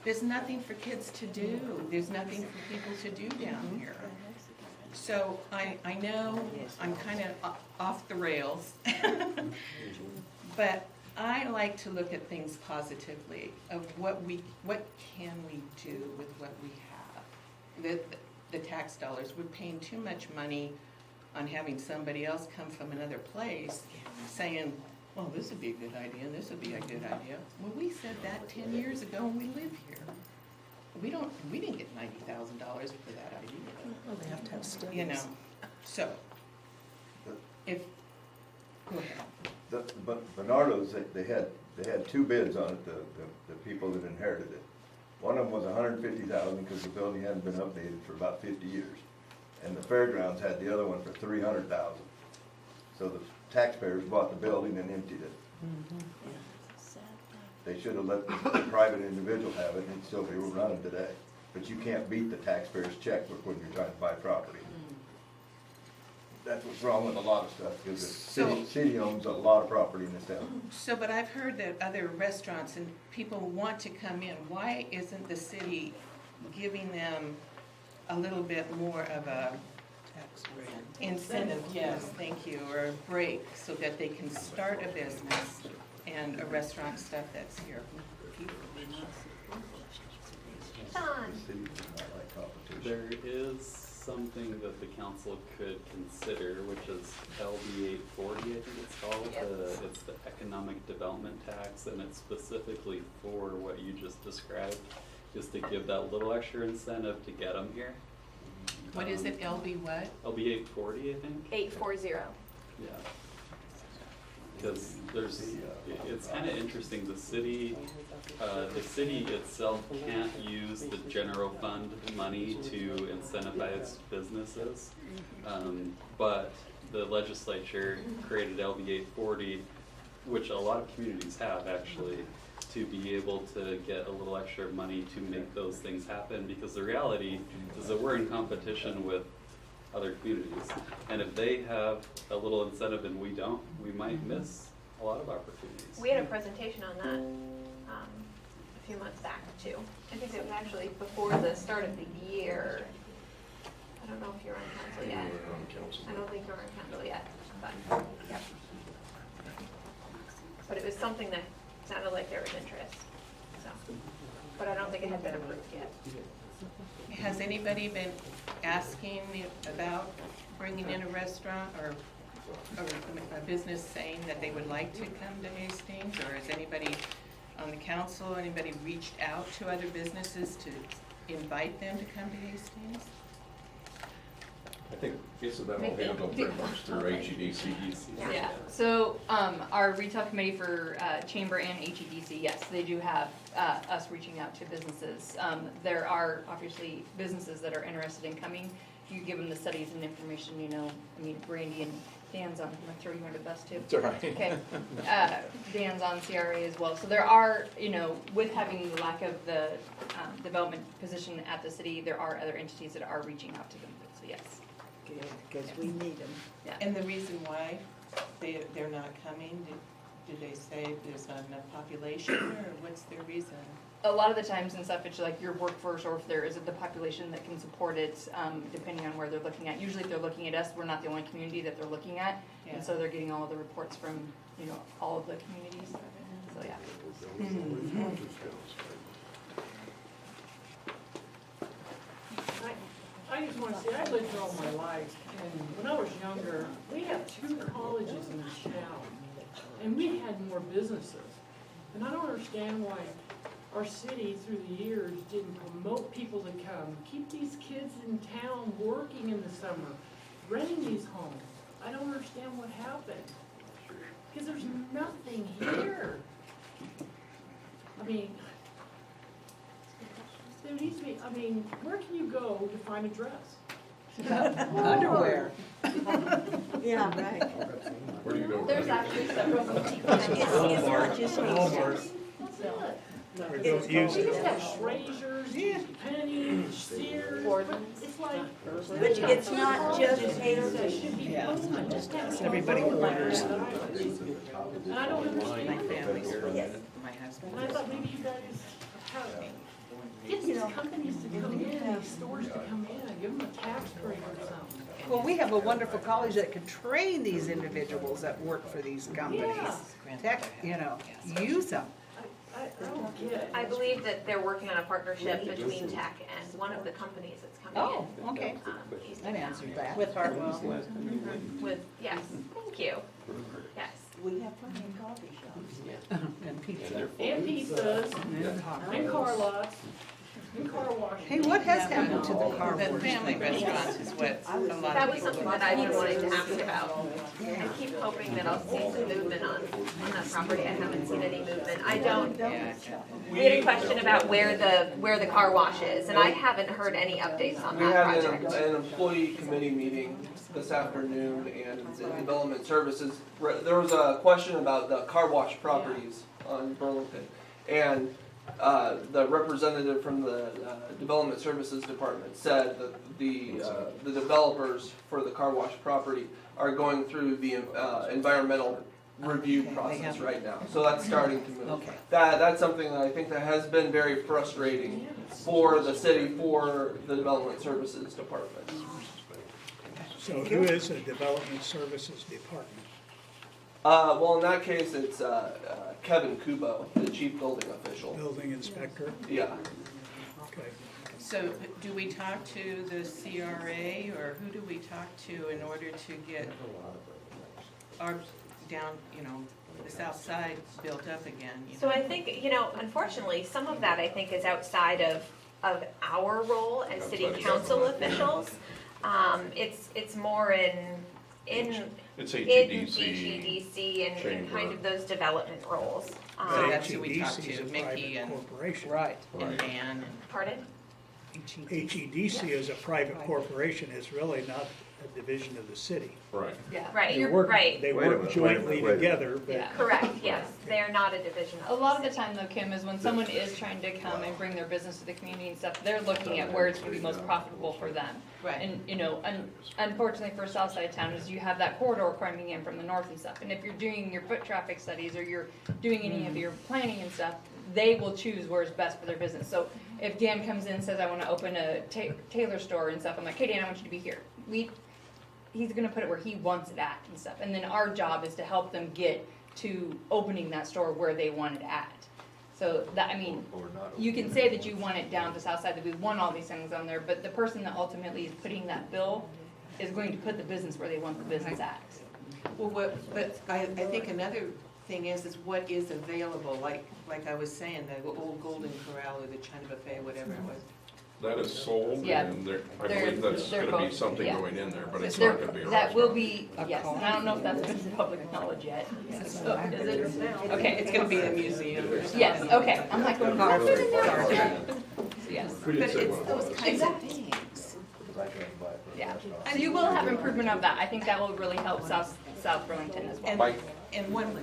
There's nothing for kids to do. There's nothing for people to do down here. So I know I'm kind of off the rails, but I like to look at things positively of what can we do with what we have. The tax dollars, we're paying too much money on having somebody else come from another place saying, well, this would be a good idea, and this would be a good idea. Well, we said that 10 years ago when we lived here. We didn't get $90,000 for that idea. Well, they have to have studies. You know, so, if, go ahead. But Bernardo's, they had two bids on it, the people that inherited it. One of them was $150,000 because the building hadn't been updated for about 50 years. And the fairgrounds had the other one for $300,000. So the taxpayers bought the building and emptied it. They should have let the private individual have it and it'd still be running today. But you can't beat the taxpayer's checkbook when you're trying to buy property. That's what's wrong with a lot of stuff, because the city owns a lot of property in this town. So, but I've heard that other restaurants and people want to come in. Why isn't the city giving them a little bit more of a incentive, yes, thank you, or a break, so that they can start a business and a restaurant stuff that's here? There is something that the council could consider, which is LB 840, I think it's called. It's the economic development tax, and it's specifically for what you just described, just to give that little extra incentive to get them here. What is it, LB what? LB 840, I think. 840. Yeah. Because it's kind of interesting, the city itself can't use the general fund money to incentivize businesses. But the legislature created LB 840, which a lot of communities have actually, to be able to get a little extra money to make those things happen, because the reality is that we're in competition with other communities. And if they have a little incentive and we don't, we might miss a lot of opportunities. We had a presentation on that a few months back too. I think it was actually before the start of the year. I don't know if you're on council yet. I don't think you're on council yet, but yep. But it was something that sounded like there was interest. So, but I don't think it had been approved yet. Has anybody been asking about bringing in a restaurant or a business saying that they would like to come to Hastings, or has anybody on the council, anybody reached out to other businesses to invite them to come to Hastings? I think Isabel will handle pretty much through HEDC. Yeah, so, our retail committee for, Chamber and HEDC, yes, they do have, us reaching out to businesses. There are obviously businesses that are interested in coming. You give them the studies and information, you know, I mean, Brandy and Dan's on, I'm gonna throw you under the bus too. It's all right. Okay, Dan's on CRA as well, so there are, you know, with having the lack of the, development position at the city, there are other entities that are reaching out to them, so yes. Good, because we need them. Yeah. And the reason why they're not coming, did they say there's not enough population, or what's their reason? A lot of the times and stuff, it's like your workforce, or if there isn't the population that can support it, depending on where they're looking at. Usually if they're looking at us, we're not the only community that they're looking at, Yeah. and so they're getting all of the reports from, you know, all of the communities, so yeah. I just want to say, I lived here all my life, and when I was younger, we had 2 colleges in this town, and we had more businesses. And I don't understand why our city, through the years, didn't promote people to come, keep these kids in town working in the summer, renting these homes. I don't understand what happened, because there's nothing here. I mean, there needs to be, I mean, where can you go to find a dress? Underwear. Yeah, right. Where do you go? There's actually several. It's not just Hastings. Don't use We it. just have Frasers, Penny, Sears, but it's like. But it's not just Hastings. Hastings. Yeah, it's not just Everybody orders. And I don't understand. My family's from, Yes. my husband. And I thought maybe you guys have, get these companies to come in, these stores to come in, give them a tax break or something. Well, we have a wonderful college that could train these individuals that work for these companies. Tech, use them. I don't get it. I believe that they're working on a partnership between Tech and one of the companies that's coming in. Oh, okay. That answered that. With Hartwell. With, yes, thank you. Yes. We have plenty of coffee shops. And pizza. And pizzas, and car lots, and car washes. Hey, what has happened to the car The wash? family restaurants is what a lot That of was people. something that I've been wanting to ask about. I keep hoping that I'll see some movement on that property. I haven't seen any movement. I don't. Yeah. We had a question about where the car wash is, and I haven't heard any updates on We that had project. an employee committee meeting this afternoon, and in Development Services, there was a question about the car wash properties on Burlington. And the representative from the Development Services Department said that the developers for the car wash property are going through the environmental review process right now. So that's starting to move. Okay. That's something that I think that has been very frustrating for the city, for the Development Services Department. So who is the Development Services Department? Well, in that case, it's Kevin Kubo, the chief building official. Building inspector? Yeah. Okay. So do we talk to the CRA, or who do we talk to in order to get our down, the south side built up again? So I think, unfortunately, some of that I think is outside of our role as city council officials. It's more in It's HEDC and Chamber. kind of those development roles. So that's who we talk HEDC is to, a Mickey private and corporation. Right. Dan and. Pardon? HEDC is a private corporation, it's really not a division of the city. Right. Yeah. Right, They you're work, right. they Wait a work minute, jointly wait a minute. together, but. Yeah. Correct, yes. They're not a division A of lot of the time though, Kim, is when someone is trying to come and bring their business to the community and stuff, they're looking at where it's gonna be most profitable for them. Right. And, unfortunately for south side of town is you have that corridor coming in from the north and stuff. And if you're doing your foot traffic studies or you're doing any of your planning and stuff, they will choose where is best for their business. So if Dan comes in and says, I wanna open a tailor store and stuff, I'm like, hey Dan, I want you to be here. He's gonna put it where he wants it at and stuff. And then our job is to help them get to opening that store where they want it at. So that, you can say that you want it down to south side, that we want all these things on there, but the person that ultimately is putting that bill is going to put the business where they want the business at. Well, but I think another thing is what is available, like I was saying, the old Golden Corral or the China Buffet, whatever it was. That is sold, Yeah. and I believe that's They're gonna be both- something yeah. going in there, but it's There- not gonna be a That will restaurant. be, yes, and I don't know if that's been public knowledge yet. So, is it? Okay. It's gonna be a museum or something. Yes, okay, I'm like, well, Car put it food. in there. Yes. Who did But say it's what? those kinds of things. Yeah, so you will have improvement of that. I think that will really help South Burlington as well. Mike? And one,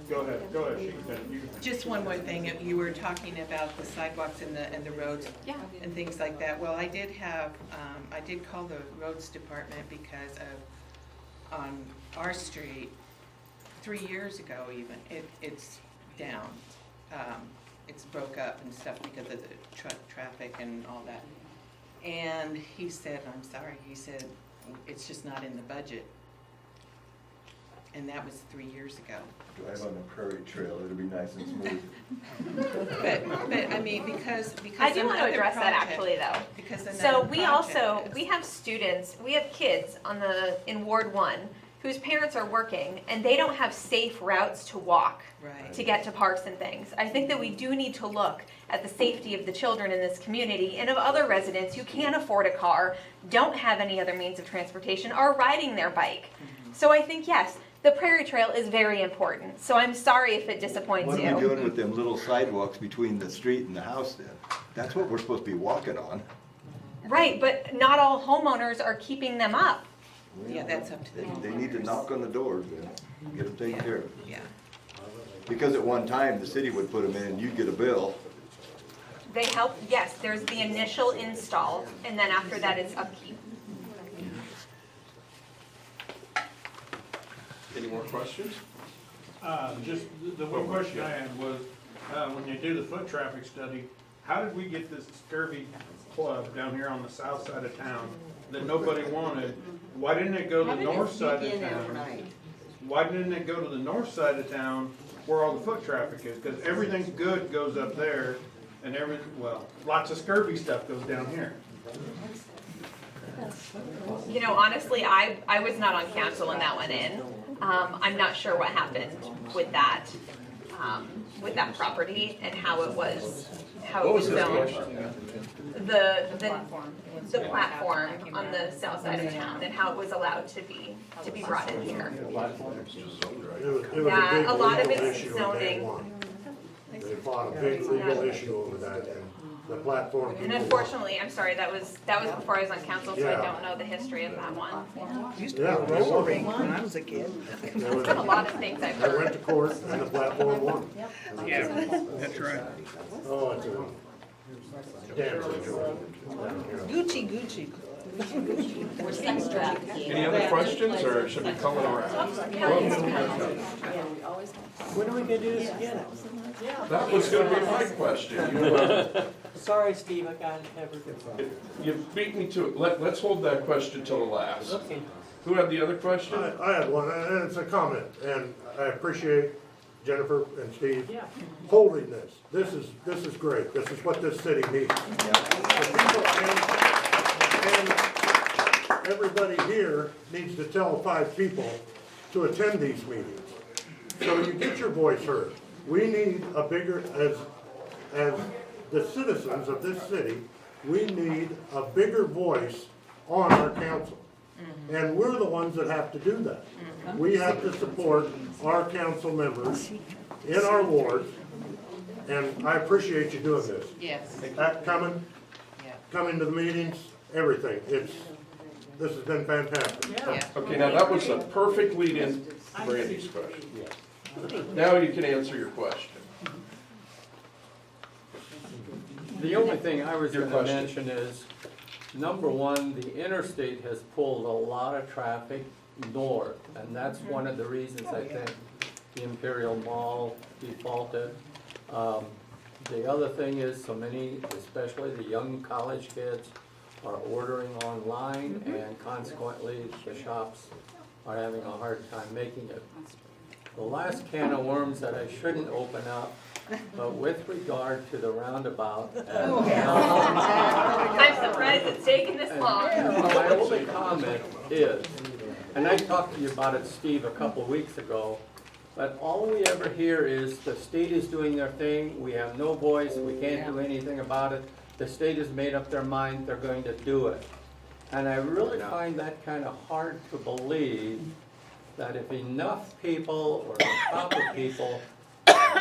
Go ahead, you can finish. just one more thing, you were talking about the sidewalks and the roads. Yeah. And things like that. Well, I did have, I did call the roads department because of, on our street, 3 years ago even, it's down. It's broke up and stuff because of the truck traffic and all that. And he said, I'm sorry, he said, it's just not in the budget. And that was 3 years ago. Drive on the Prairie Trail, it'll be nice and smooth. But I mean, because I do want to another address that project- actually though. Because So another we also, project we have students, we have kids in Ward 1 whose parents are working and they don't have safe routes to walk Right. to get to parks and things. I think that we do need to look at the safety of the children in this community and of other residents who can't afford a car, don't have any other means of transportation, are riding their bike. So I think, yes, the Prairie Trail is very important. So I'm sorry if it disappoints What you. are we doing with them little sidewalks between the street and the house then? That's what we're supposed to be walking on. Right, but not all homeowners are keeping them up. Yeah, that's up to them. They need to knock on the doors then, get them taken care of. Yeah. Because at one time, the city would put them in and you'd get a bill. They help, yes, there's the initial install, and then after that it's upkeep. Any more questions? Just the one question I had was, when you do the foot traffic study, how did we get this scurvy club down here on the south side of town that nobody wanted? Why didn't it go to the north side of town? Why didn't it go to the north side of town where all the foot traffic is? Because everything good goes up there and lots of scurvy stuff goes down here. You know, honestly, I was not on council when that went in. I'm not sure what happened with that property and how it was zoned. The platform on the south side of town and how it was allowed to be brought in here. It was Yeah, a big a lot of legal it's issue on day zoning. one. They fought a big legal issue over that, and the platform. And people- unfortunately, I'm sorry, that was before I was on council, so I Yeah. don't know the history of that one. Used to be a roller rink when I was a kid. There's been a lot of things I've They went heard. to court and the platform won. Yeah, that's right. Oh, it's a damn situation down here. Gucci. We're sex trafficking. Any other questions, or should we call it a wrap? When are we gonna do this again? That was gonna be my question. Sorry, Steve, I got everything. You beat me to it. Let's hold that question till the last. Okay. Who had the other question? I had one, and it's a comment, and I appreciate Jennifer and Steve Yeah. holding this. This is great. This is what this city needs. The people and everybody here needs to tell 5 people to attend these meetings. So you get your voice heard. We need a bigger, as the citizens of this city, we need a bigger voice on our council. And we're the ones that have to do that. We have to support our council members in our wards, and I appreciate you doing this. Yes. Coming to the meetings, everything. This has been fantastic. Yeah. Okay, now that was a perfect lead in to Brandy's question. Now you can answer your question. The only thing I was Your going to question. mention is, number one, the interstate has pulled a lot of traffic north, and that's one of the reasons I think the Imperial Mall defaulted. The other thing is, so many, especially the young college kids, are ordering online, and consequently, the shops are having a hard time making it. The last can of worms that I shouldn't open up, but with regard to the roundabout. I'm surprised it's taken this long. My only comment is, and I talked to you about it, Steve, a couple of weeks ago, but all we ever hear is the state is doing their thing, we have no voice, we can't do anything about it. The state has made up their mind, they're going to do it. And I really find that kind of hard to believe, that if enough people or the proper people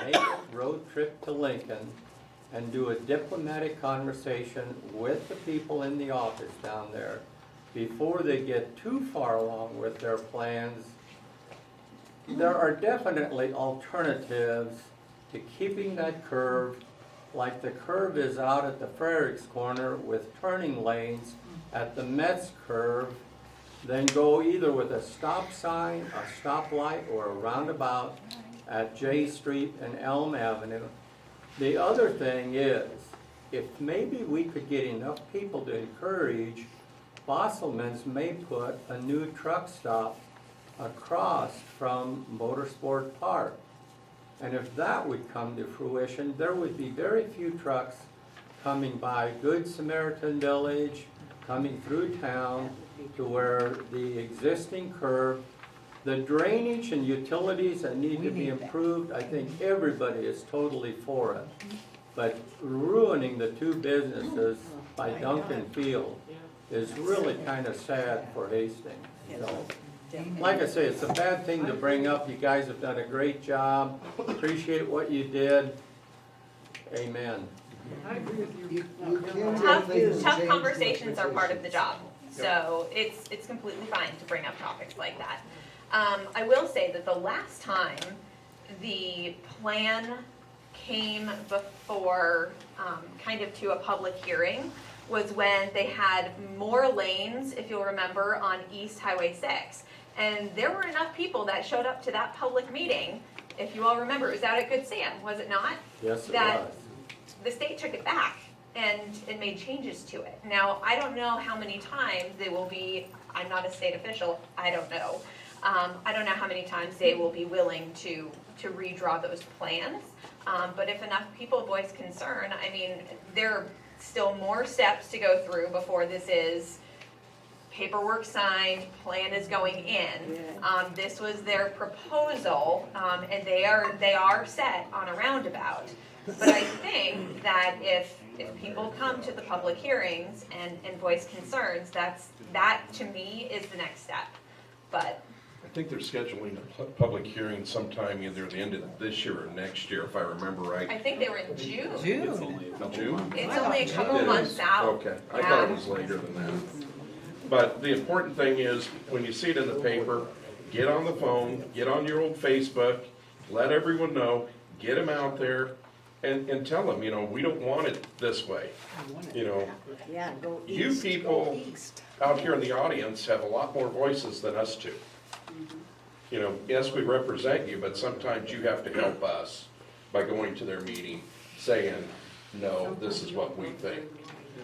make a road trip to Lincoln and do a diplomatic conversation with the people in the office down there before they get too far along with their plans, there are definitely alternatives to keeping that curve like the curve is out at the Frericks corner with turning lanes at the Metz curve, then go either with a stop sign, a stoplight, or a roundabout at J Street and Elm Avenue. The other thing is, if maybe we could get enough people to encourage, Bosselman's may put a new truck stop across from Motorsport Park. And if that would come to fruition, there would be very few trucks coming by Good Samaritan Village, coming through town to where the existing curve, the drainage and utilities that need to be improved, I think everybody is totally for it. But ruining the two businesses by Duncan Field is really kind of sad for Hastings. So, like I say, it's a bad thing to bring up. You guys have done a great job. Appreciate what you did. Amen. I agree with you. Tough conversations are part of the job, so it's completely fine to bring up topics like that. I will say that the last time the plan came before kind of to a public hearing was when they had more lanes, if you'll remember, on East Highway 6. And there were enough people that showed up to that public meeting, if you all remember. It was out at Good Sam, was it not? Yes, it that was. The state took it back and made changes to it. Now, I don't know how many times they will be, I'm not a state official, I don't know. I don't know how many times they will be willing to redraw those plans. But if enough people voice concern, I mean, there are still more steps to go through before this is paperwork signed, plan is going in. This was their proposal, and they are set on a roundabout. But I think that if people come to the public hearings and voice concerns, that to me is the next step. But I think they're scheduling a public hearing sometime either the end of this year or next year, if I remember right. I think they were in June. June? It's only a couple months out. Okay, I thought it was later than that. But the important thing is, when you see it in the paper, get on the phone, get on your old Facebook, let everyone know, get them out there, and tell them, we don't want it this way. Yeah, go east. You people go east. out here in the audience have a lot more voices than us do. Yes, we represent you, but sometimes you have to help us by going to their meeting, saying, no, this is what we think.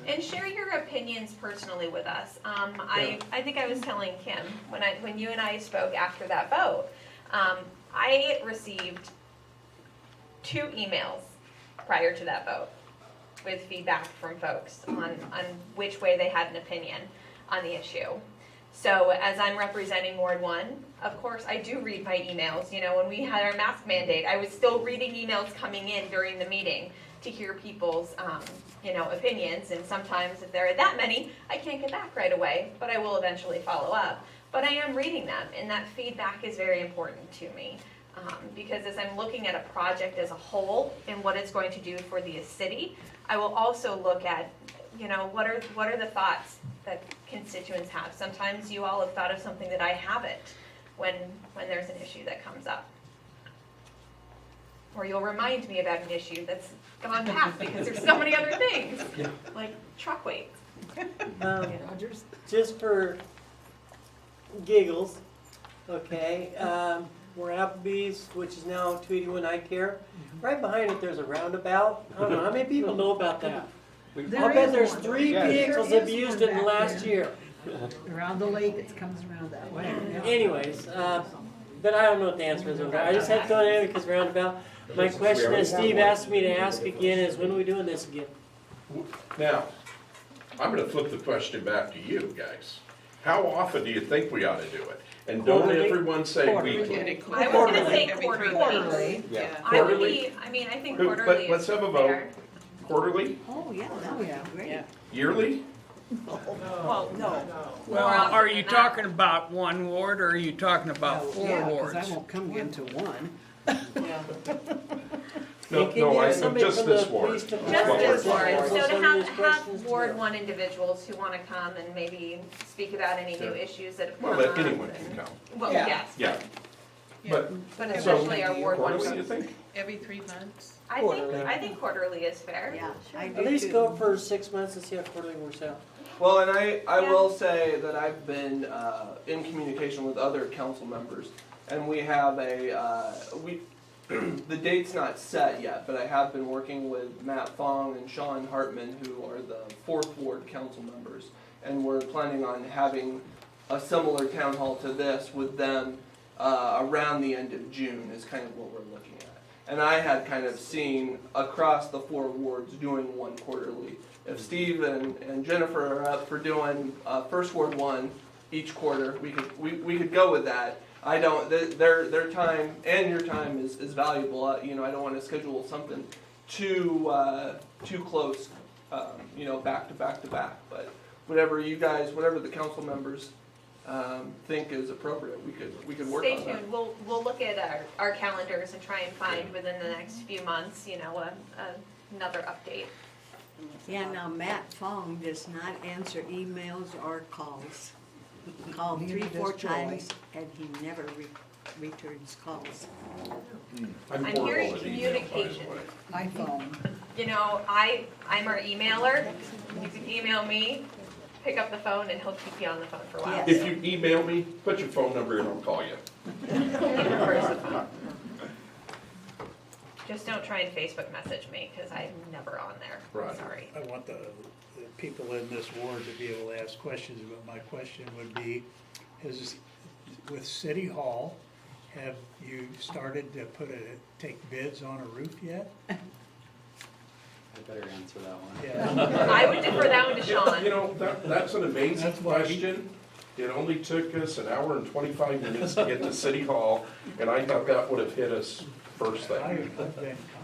And share your opinions personally with us. I think I was telling Kim when you and I spoke after that vote, I received 2 emails prior to that vote with feedback from folks on which way they had an opinion on the issue. So as I'm representing Ward 1, of course, I do read my emails. When we had our mask mandate, I was still reading emails coming in during the meeting to hear people's, opinions. And sometimes if there are that many, I can't get back right away, but I will eventually follow up. But I am reading them, and that feedback is very important to me. Because as I'm looking at a project as a whole and what it's going to do for the city, I will also look at, what are the thoughts that constituents have. Sometimes you all have thought of something that I haven't when there's an issue that comes up. Or you'll remind me about an issue that's gone past because there's so many other things, like truck weights. Just for giggles, okay, we're Applebee's, which is now 281 Eye Care. Right behind it, there's a roundabout. I don't know, how many people know about that? I'll bet there's 3 vehicles that have used it in the last year. Around the lake, it comes around that way. Anyways, but I don't know what the answer is over there. I just had to throw it in because roundabout. My question, as Steve asked me to ask again, is when are we doing this again? Now, I'm going to flip the question back to you guys. How often do you think we ought to do it? And don't Quarterly? everyone say Quarterly. weekly. I was gonna say quarterly. Quarterly. Yeah. I would Quarterly? be, I mean, I think But quarterly let's is have a vote. fair. Quarterly? Oh, yeah, that would be great. Yearly? Well, No. Well, often are you than not. talking about one ward or are you talking about four Yeah, wards? because I won't come into one. No, Can no, you I have said somebody just from the this ward. police That's Just what this we're ward, talking so about. to Some of these have questions Ward too. 1 individuals who wanna come and maybe speak about any new Sure. issues that have come Well, up. that anyone and- can come. Well, Yeah. yes, Yeah. But, but so, especially our Ward 1 quarterly, you folks. think? Every 3 months? I think quarterly is fair. Yeah, I do At least too. go for 6 months and see how quarterly works out. Well, and I Yeah. will say that I've been in communication with other council members, and we have the date's not set yet, but I have been working with Matt Fong and Sean Hartman, who are the 4th Ward council members, and we're planning on having a similar town hall to this with them around the end of June is kind of what we're looking at. And I had kind of seen across the 4 wards doing one quarterly. If Steve and Jennifer are up for doing first Ward 1 each quarter, we could go with that. I don't, their time and your time is valuable. You know, I don't want to schedule something too close, you know, back to back to back. But whatever you guys, whatever the council members think is appropriate, we could work Stay on that. tuned, we'll look at our calendars and try and find within the next few months, you know, another update. Yeah, now Matt Fong does not answer emails or calls. He called Neither 3-4 does Joy. times and he never returns calls. I'm horrible hearing at email, by the communication. way. iPhone. You know, I'm our emailer, you can email me, pick up the phone and he'll keep you on the phone for a while. If you email me, put your phone number and I'll call you. Just don't try and Facebook message me, cause I'm never on there, Right. sorry. I want the people in this ward to be able to ask questions, but my question would be, with City Hall, have you started to take bids on a roof yet? I better answer that one. Yeah. I would defer that one to Sean. You know, that's an amazing That's why he- question. It only took us an hour and 25 minutes to get to City Hall, and I thought that would have hit us first thing.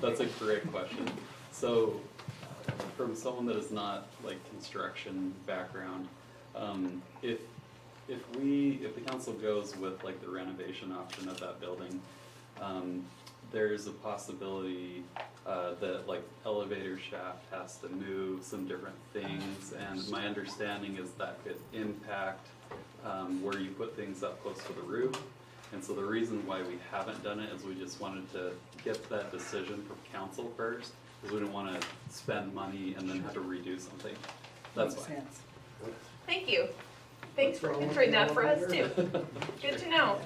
That's a great question. So, from someone that is not like construction background, if the council goes with like the renovation option of that building, there's a possibility that like elevator shaft has to move, some different things, and my understanding is that could impact where you put things up close to the roof. And so the reason why we haven't done it is we just wanted to get that decision from council first, because we didn't want to spend money and then have to redo something. That's Makes why. sense. Thank you. Thanks for answering that for us too. Good to know.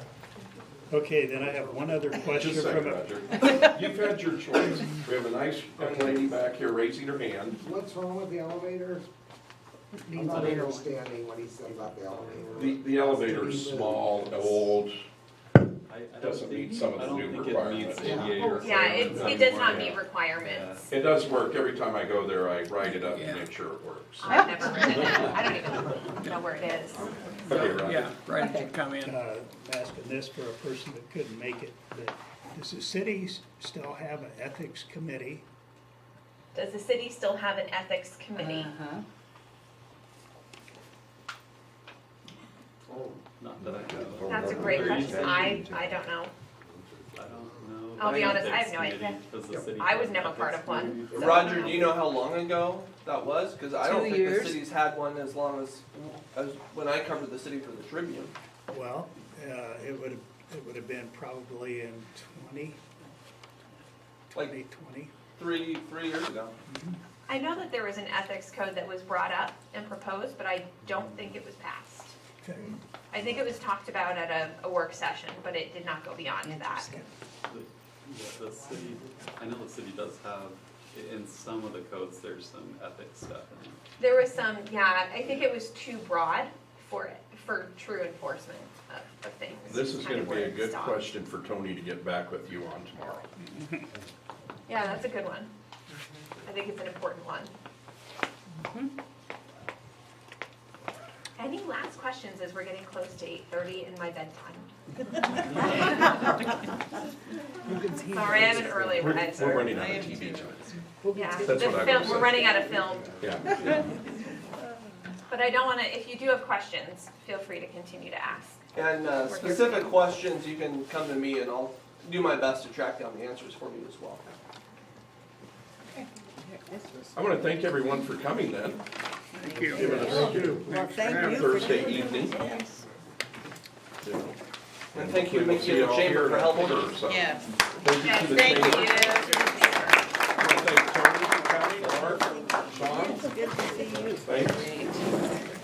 Okay, then I have one other question Just a from second, a. Roger. You've had your choice. We have a nice young lady back here raising her hand. What's wrong with the elevators? I'm Needs not a bigger one. understanding what he said about the elevator. The elevator's small, old, I doesn't meet some of the new I don't think requirements. it meets ADA Yeah, requirements. it does not anymore. meet requirements. It does work. Every time I go there, I write it up and make sure it works. I've never read it. I don't even know where it is. Okay, Roger. Yeah, right as you come in. Asking this for a person that couldn't make it, but does the city still have an ethics committee? Does the city still have an ethics committee? Uh-huh. Not that I know. That's a great question. I don't know. I don't know. I'll be honest, I have Ethics no committee, idea. does the city I was have never ethics part of one. committee? So- Roger, do you know how long ago that was? Because I don't 2 think years. the city's had one as long as when I covered the city for the Tribune. Well, it would have been probably in 2020. 3 years ago. I know that there was an ethics code that was brought up and proposed, but I don't think it was passed. Okay. I think it was talked about at a work session, but it did not go beyond that. The city, I know the city does have, in some of the codes, there's some ethics stuff in it. There was some, yeah, I think it was too broad for true enforcement of things. This is Kind gonna of be where a it good stopped. question for Tony to get back with you on tomorrow. Yeah, that's a good one. I think it's an important one. Any last questions as we're getting close to 8:30 in my bedtime? Sorry, I have an early riser. We're running out of TV time. Yeah, That's the what I would film, say. we're running out of film. Yeah. But I don't wanna, if you do have questions, feel free to continue to ask. And here specific questions, you can come to me and I'll do my best to track down the answers for you as well. I want to thank everyone for coming then. Thank you. Giving us Well, thank you for Thursday doing evening. this. You know, And thank you, hopefully we'll Mickey, see and you the all chamber here for in helping October us. or so. Yes. Thank you Yes, to the thank chamber. you. I want to thank Tony for coming, Mark, Sean. It's good to see you. Thanks.